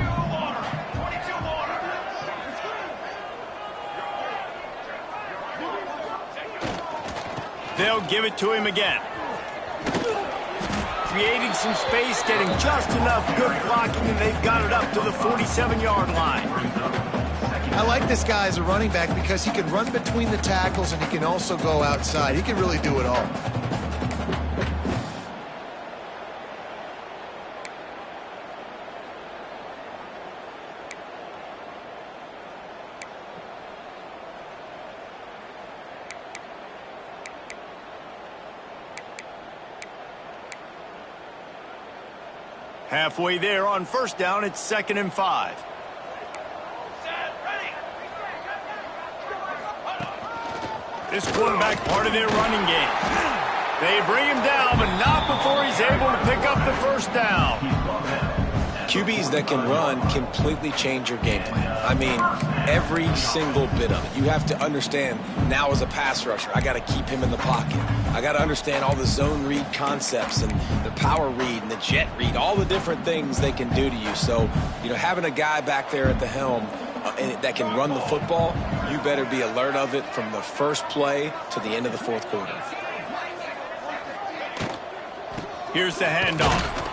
They'll give it to him again. Creating some space, getting just enough good blocking, and they've got it up to the 47-yard line. I like this guy as a running back because he can run between the tackles and he can also go outside. He can really do it all. Halfway there on first down, it's 2nd and 5. This quarterback part of their running game. They bring him down, but not before he's able to pick up the first down. QBs that can run completely change your game plan. I mean, every single bit of it. You have to understand now as a pass rusher, I got to keep him in the pocket. I got to understand all the zone read concepts and the power read and the jet read, all the different things they can do to you. So, you know, having a guy back there at the helm that can run the football, you better be alert of it from the first play to the end of the fourth quarter. Here's the handoff.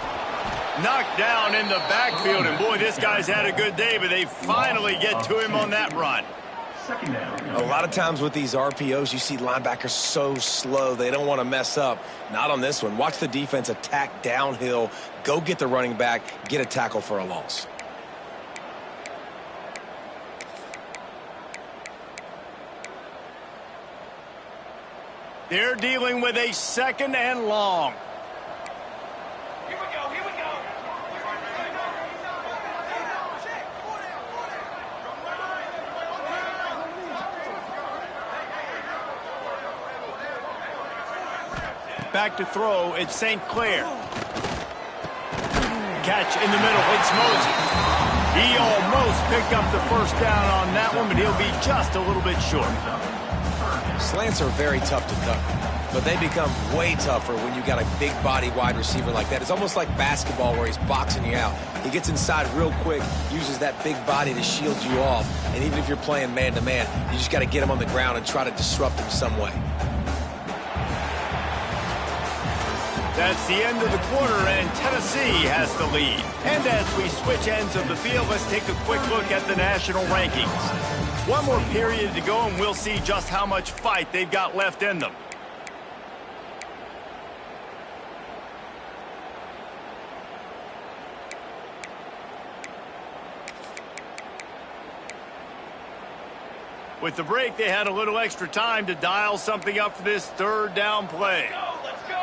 Knocked down in the backfield, and boy, this guy's had a good day, but they finally get to him on that run. A lot of times with these RPOs, you see linebackers so slow, they don't want to mess up. Not on this one. Watch the defense attack downhill, go get the running back, get a tackle for a loss. They're dealing with a 2nd and long. Back to throw, it's St. Clair. Catch in the middle, it's Moses. He almost picked up the first down on that one, but he'll be just a little bit short. Slants are very tough to cover, but they become way tougher when you got a big body wide receiver like that. It's almost like basketball where he's boxing you out. He gets inside real quick, uses that big body to shield you off, and even if you're playing man-to-man, you just got to get him on the ground and try to disrupt him some way. That's the end of the quarter, and Tennessee has the lead. And as we switch ends of the field, let's take a quick look at the national rankings. One more period to go, and we'll see just how much fight they've got left in them. With the break, they had a little extra time to dial something up for this third down play. Let's go.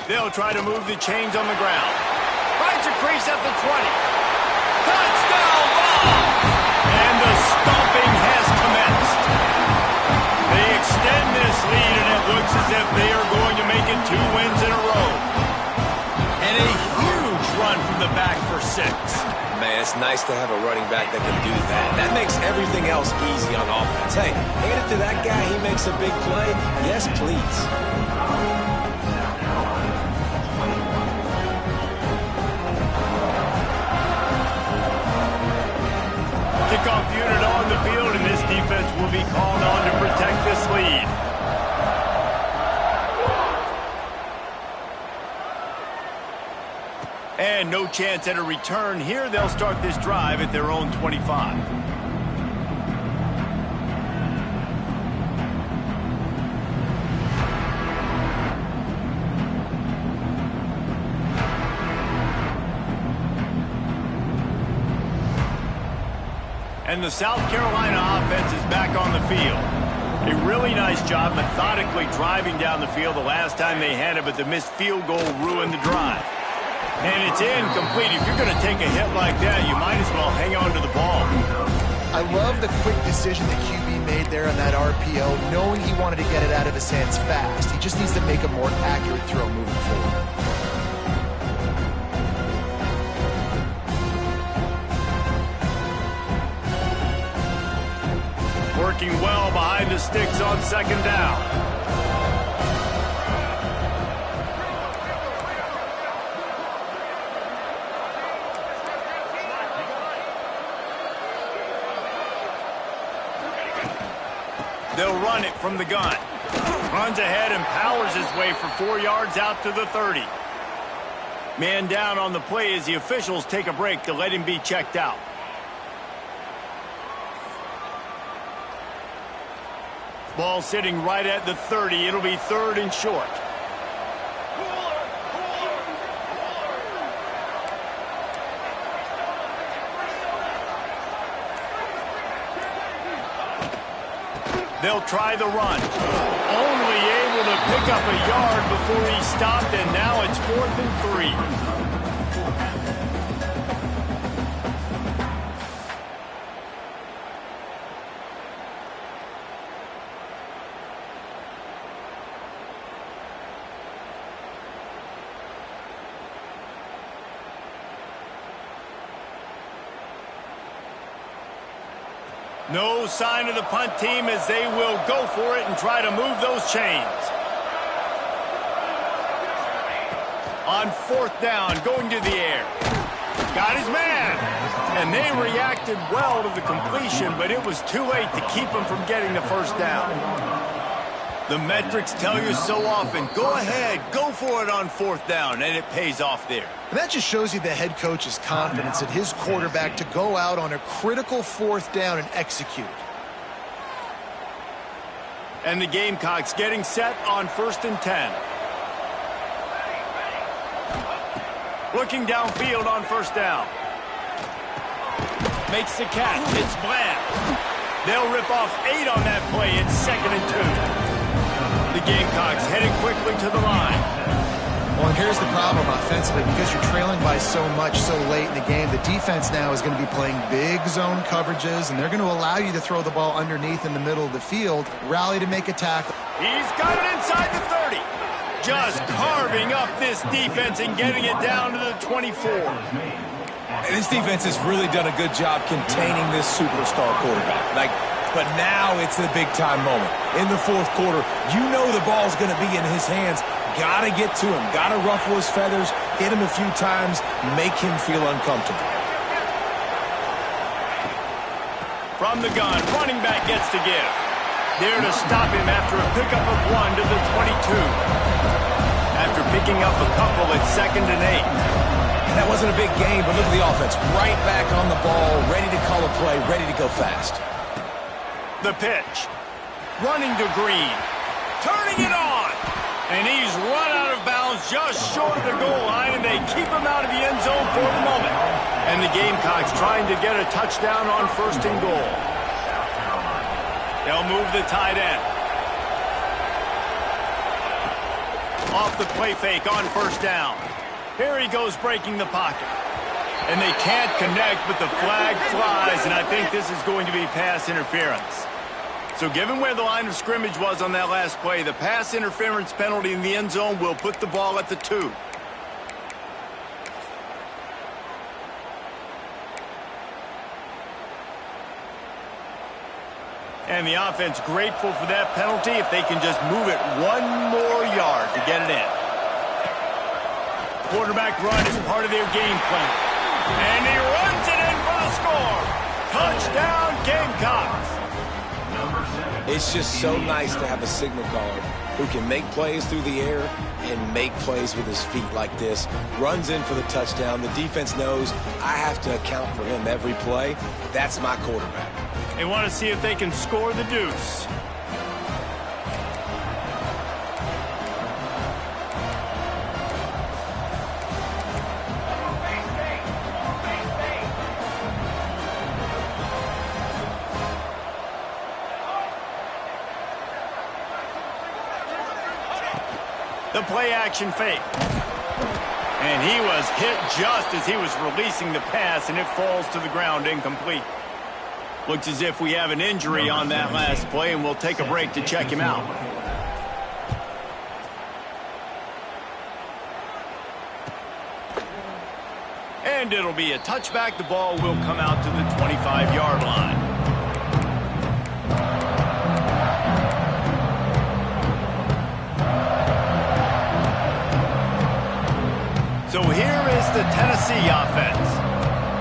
They'll try to move the chains on the ground. Finds a crease at the 20. Touchdown ball! And the stomping has commenced. They extend this lead, and it looks as if they are going to make it 2 wins in a row. And a huge run from the back for 6. Man, it's nice to have a running back that can do that. That makes everything else easy on offense. Hey, hand it to that guy. He makes a big play. Yes, please. Kickoff unit on the field, and this defense will be called on to protect this lead. And no chance at a return here. They'll start this drive at their own 25. And the South Carolina offense is back on the field. A really nice job methodically driving down the field the last time they had it, but the missed field goal ruined the drive. And it's incomplete. If you're going to take a hit like that, you might as well hang on to the ball. I love the quick decision the QB made there on that RPO, knowing he wanted to get it out of his hands fast. He just needs to make a more accurate throw moving forward. Working well behind the sticks on second down. They'll run it from the gun. Runs ahead and powers his way for 4 yards out to the 30. Man down on the play as the officials take a break to let him be checked out. Ball sitting right at the 30. It'll be 3rd and short. They'll try the run. Only able to pick up a yard before he stopped, and now it's 4th and 3. No sign of the punt team as they will go for it and try to move those chains. On 4th down, going to the air. Got his man. And they reacted well to the completion, but it was too late to keep him from getting the first down. The metrics tell you so often, go ahead, go for it on 4th down, and it pays off there. And that just shows you the head coach's confidence in his quarterback to go out on a critical 4th down and execute. And the Gamecocks getting set on 1st and 10. Looking downfield on 1st down. Makes the catch. It's Bland. They'll rip off 8 on that play. It's 2nd and 2. The Gamecocks heading quickly to the line. Well, and here's the problem offensively. Because you're trailing by so much so late in the game, the defense now is going to be playing big zone coverages, and they're going to allow you to throw the ball underneath in the middle of the field, rally to make a tackle. He's got it inside the 30. Just carving up this defense and getting it down to the 24. And this defense has really done a good job containing this superstar quarterback. But now it's the big-time moment. In the fourth quarter, you know the ball's going to be in his hands. Got to get to him. Got to ruffle his feathers, hit him a few times, make him feel uncomfortable. From the gun, running back gets to give. There to stop him after a pickup of 1 to the 22. After picking up a couple, it's 2nd and 8. And that wasn't a big gain, but look at the offense. Right back on the ball, ready to call a play, ready to go fast. The pitch. Running to Green. Turning it on. And he's run out of bounds just short of the goal line, and they keep him out of the end zone for the moment. And the Gamecocks trying to get a touchdown on 1st and goal. They'll move the tight end. Off the play fake on 1st down. Here he goes breaking the pocket. And they can't connect, but the flag flies, and I think this is going to be pass interference. So given where the line of scrimmage was on that last play, the pass interference penalty in the end zone will put the ball at the 2. And the offense grateful for that penalty if they can just move it 1 more yard to get it in. Quarterback run is part of their game plan. And he runs it in for the score. Touchdown, Gamecocks. It's just so nice to have a signal caller who can make plays through the air and make plays with his feet like this. Runs in for the touchdown. The defense knows I have to account for him every play. That's my quarterback. They want to see if they can score the deuce. The play-action fake. And he was hit just as he was releasing the pass, and it falls to the ground incomplete. Looks as if we have an injury on that last play, and we'll take a break to check him out. And it'll be a touchback. The ball will come out to the 25-yard line. So here is the Tennessee offense.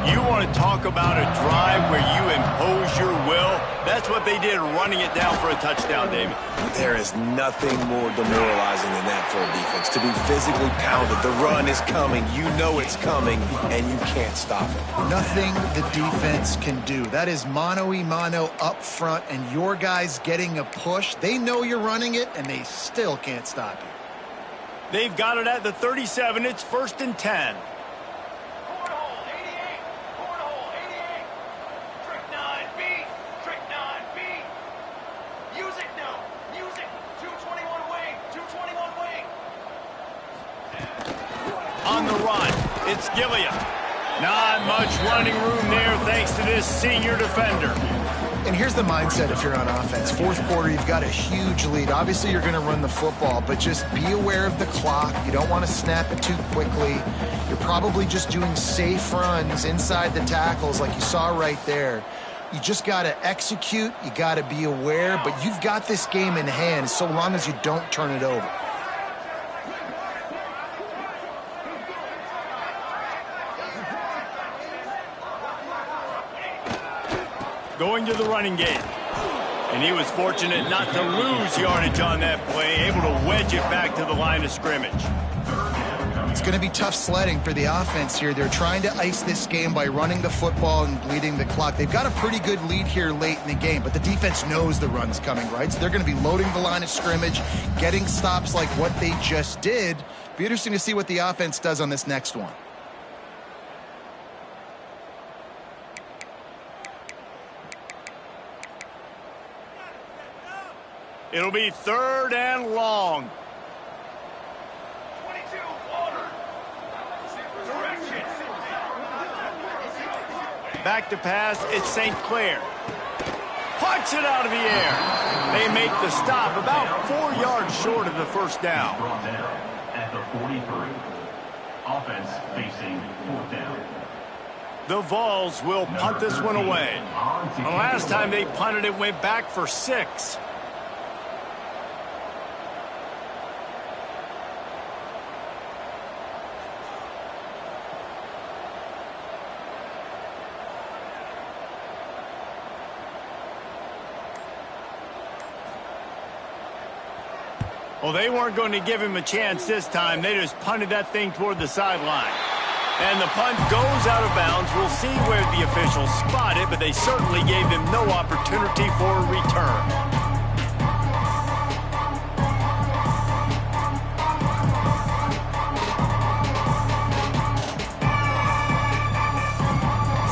You want to talk about a drive where you impose your will? That's what they did, running it down for a touchdown, David. There is nothing more demoralizing than that for a defense. To be physically pounded, the run is coming, you know it's coming, and you can't stop it. Nothing the defense can do. That is mano-a-mano up front, and your guys getting a push. They know you're running it, and they still can't stop you. They've got it at the 37. It's 1st and 10. On the run, it's Gilliam. Not much running room there thanks to this senior defender. And here's the mindset if you're on offense. Fourth quarter, you've got a huge lead. Obviously, you're going to run the football, but just be aware of the clock. You don't want to snap it too quickly. You're probably just doing safe runs inside the tackles like you saw right there. You just got to execute. You got to be aware, but you've got this game in hand so long as you don't turn it over. Going to the running game. And he was fortunate not to lose yardage on that play, able to wedge it back to the line of scrimmage. It's going to be tough sledding for the offense here. They're trying to ice this game by running the football and bleeding the clock. They've got a pretty good lead here late in the game, but the defense knows the run's coming, right? So they're going to be loading the line of scrimmage, getting stops like what they just did. Be interesting to see what the offense does on this next one. It'll be 3rd and long. 22, Back to pass, it's St. Clair. Punts it out of the air. They make the stop about 4 yards short of the first down. Brought down at the 43. Offense facing 4th down. The Vols will punt this one away. The last time they punted it went back for 6. Well, they weren't going to give him a chance this time. They just punted that thing toward the sideline. And the punt goes out of bounds. We'll see where the officials spot it, but they certainly gave him no opportunity for a return.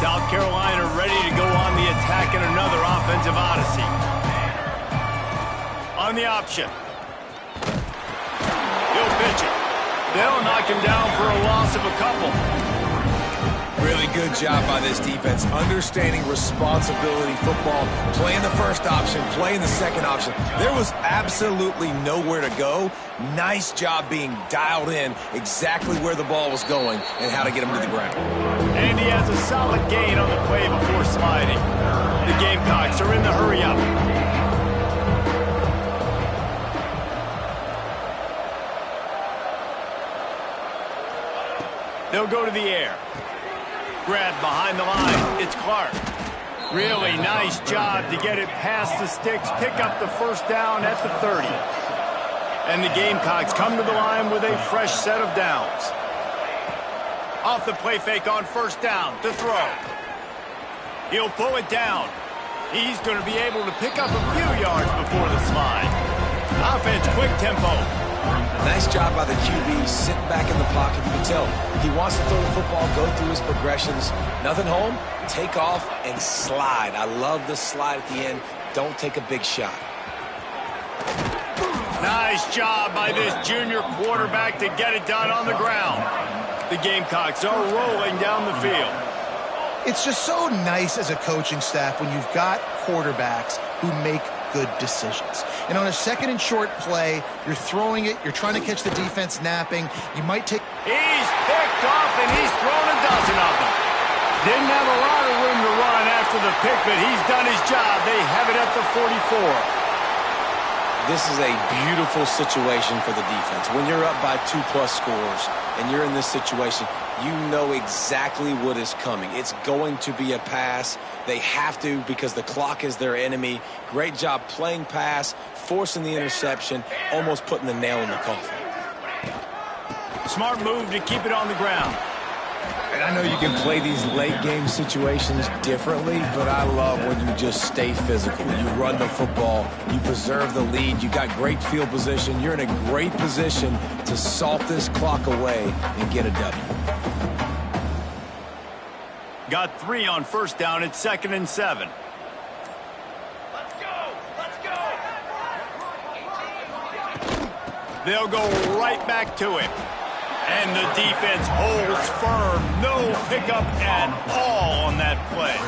South Carolina ready to go on the attack in another offensive odyssey. On the option. He'll pitch it. They'll knock him down for a loss of a couple. Really good job by this defense, understanding responsibility football, playing the first option, playing the second option. There was absolutely nowhere to go. Nice job being dialed in exactly where the ball was going and how to get him to the ground. And he has a solid gain on the play before sliding. The Gamecocks are in the hurry-up. They'll go to the air. Grabbed behind the line. It's Clark. Really nice job to get it past the sticks, pick up the first down at the 30. And the Gamecocks come to the line with a fresh set of downs. Off the play fake on first down to throw. He'll pull it down. He's going to be able to pick up a few yards before the slide. Offense, quick tempo. Nice job by the QB, sitting back in the pocket. You can tell he wants to throw the football, go through his progressions. Nothing home, take off, and slide. I love the slide at the end. Don't take a big shot. Nice job by this junior quarterback to get it done on the ground. The Gamecocks are rolling down the field. It's just so nice as a coaching staff when you've got quarterbacks who make good decisions. And on a second and short play, you're throwing it, you're trying to catch the defense napping. You might take... He's picked off, and he's thrown a dozen of them. Didn't have a lot of room to run after the pick, but he's done his job. They have it at the 44. This is a beautiful situation for the defense. When you're up by 2+ scores and you're in this situation, you know exactly what is coming. It's going to be a pass. They have to because the clock is their enemy. Great job playing pass, forcing the interception, almost putting the nail in the coffin. Smart move to keep it on the ground. And I know you can play these late game situations differently, but I love when you just stay physical. You run the football, you preserve the lead, you got great field position. You're in a great position to salt this clock away and get a W. Got 3 on first down. It's 2nd and 7. Let's go! Let's go! They'll go right back to him. And the defense holds firm. No pickup at all on that play.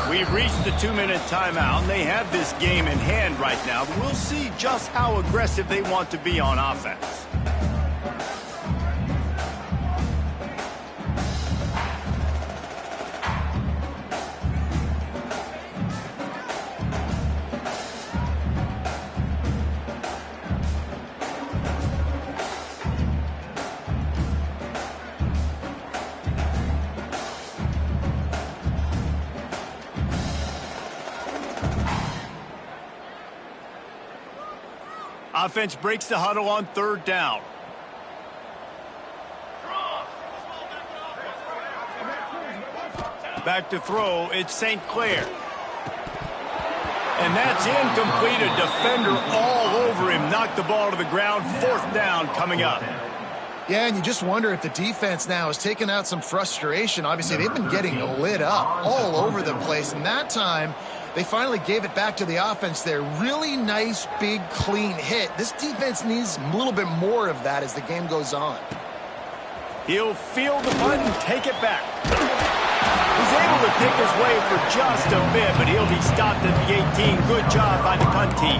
We've reached the 2-minute timeout, and they have this game in hand right now. But we'll see just how aggressive they want to be on offense. Offense breaks the huddle on 3rd down. Back to throw, it's St. Clair. And that's incomplete. A defender all over him. Knocked the ball to the ground. 4th down coming up. Yeah, and you just wonder if the defense now is taking out some frustration. Obviously, they've been getting lit up all over the place. And that time, they finally gave it back to the offense there. Really nice, big, clean hit. This defense needs a little bit more of that as the game goes on. He'll field the punt and take it back. He's was able to pick his way for just a bit, but he'll be stopped at the 18. Good job by the punt team.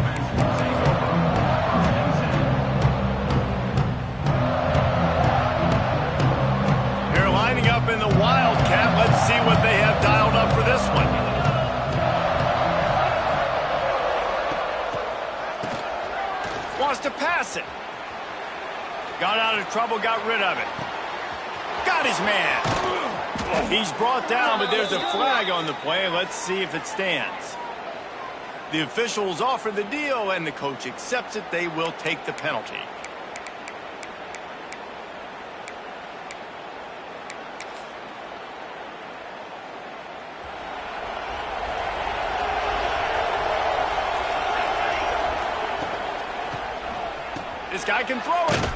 They're lining up in the Wildcat. Let's see what they have dialed up for this one. Wants to pass it. Got out of trouble, got rid of it. Got his man. He's brought down, but there's a flag on the play. Let's see if it stands. The officials offer the deal, and the coach accepts it. They will take the penalty. This guy can throw it.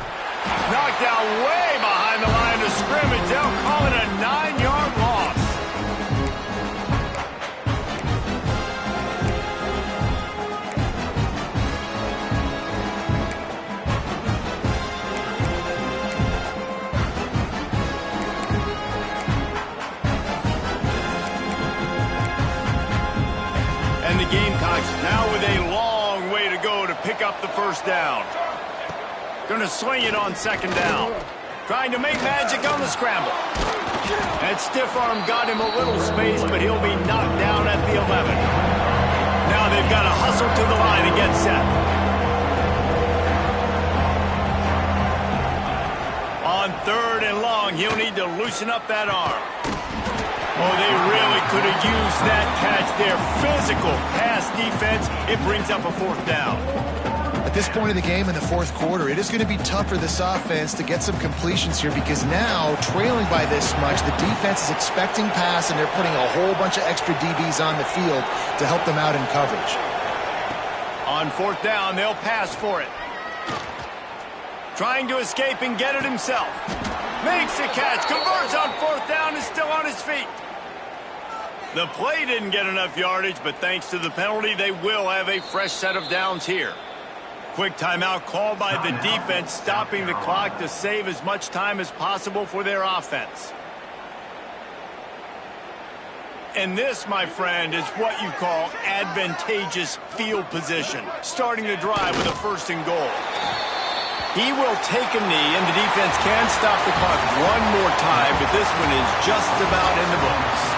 Knocked down way behind the line of scrimmage. They'll call it a 9-yard loss. And the Gamecocks now with a long way to go to pick up the first down. Going to swing it on second down. Trying to make magic on the scramble. That stiff arm got him a little space, but he'll be knocked down at the 11. Now they've got to hustle to the line and get set. On 3rd and long, he'll need to loosen up that arm. Oh, they really could have used that catch there. Physical pass defense. It brings up a 4th down. At this point in the game in the 4th quarter, it is going to be tough for this offense to get some completions here because now, trailing by this much, the defense is expecting pass and they're putting a whole bunch of extra DBs on the field to help them out in coverage. On 4th down, they'll pass for it. Trying to escape and get it himself. Makes the catch, converts on 4th down, is still on his feet. The play didn't get enough yardage, but thanks to the penalty, they will have a fresh set of downs here. Quick timeout called by the defense, stopping the clock to save as much time as possible for their offense. And this, my friend, is what you call advantageous field position, starting the drive with a 1st and goal. He will take a knee, and the defense can stop the clock one more time, but this one is just about in the books.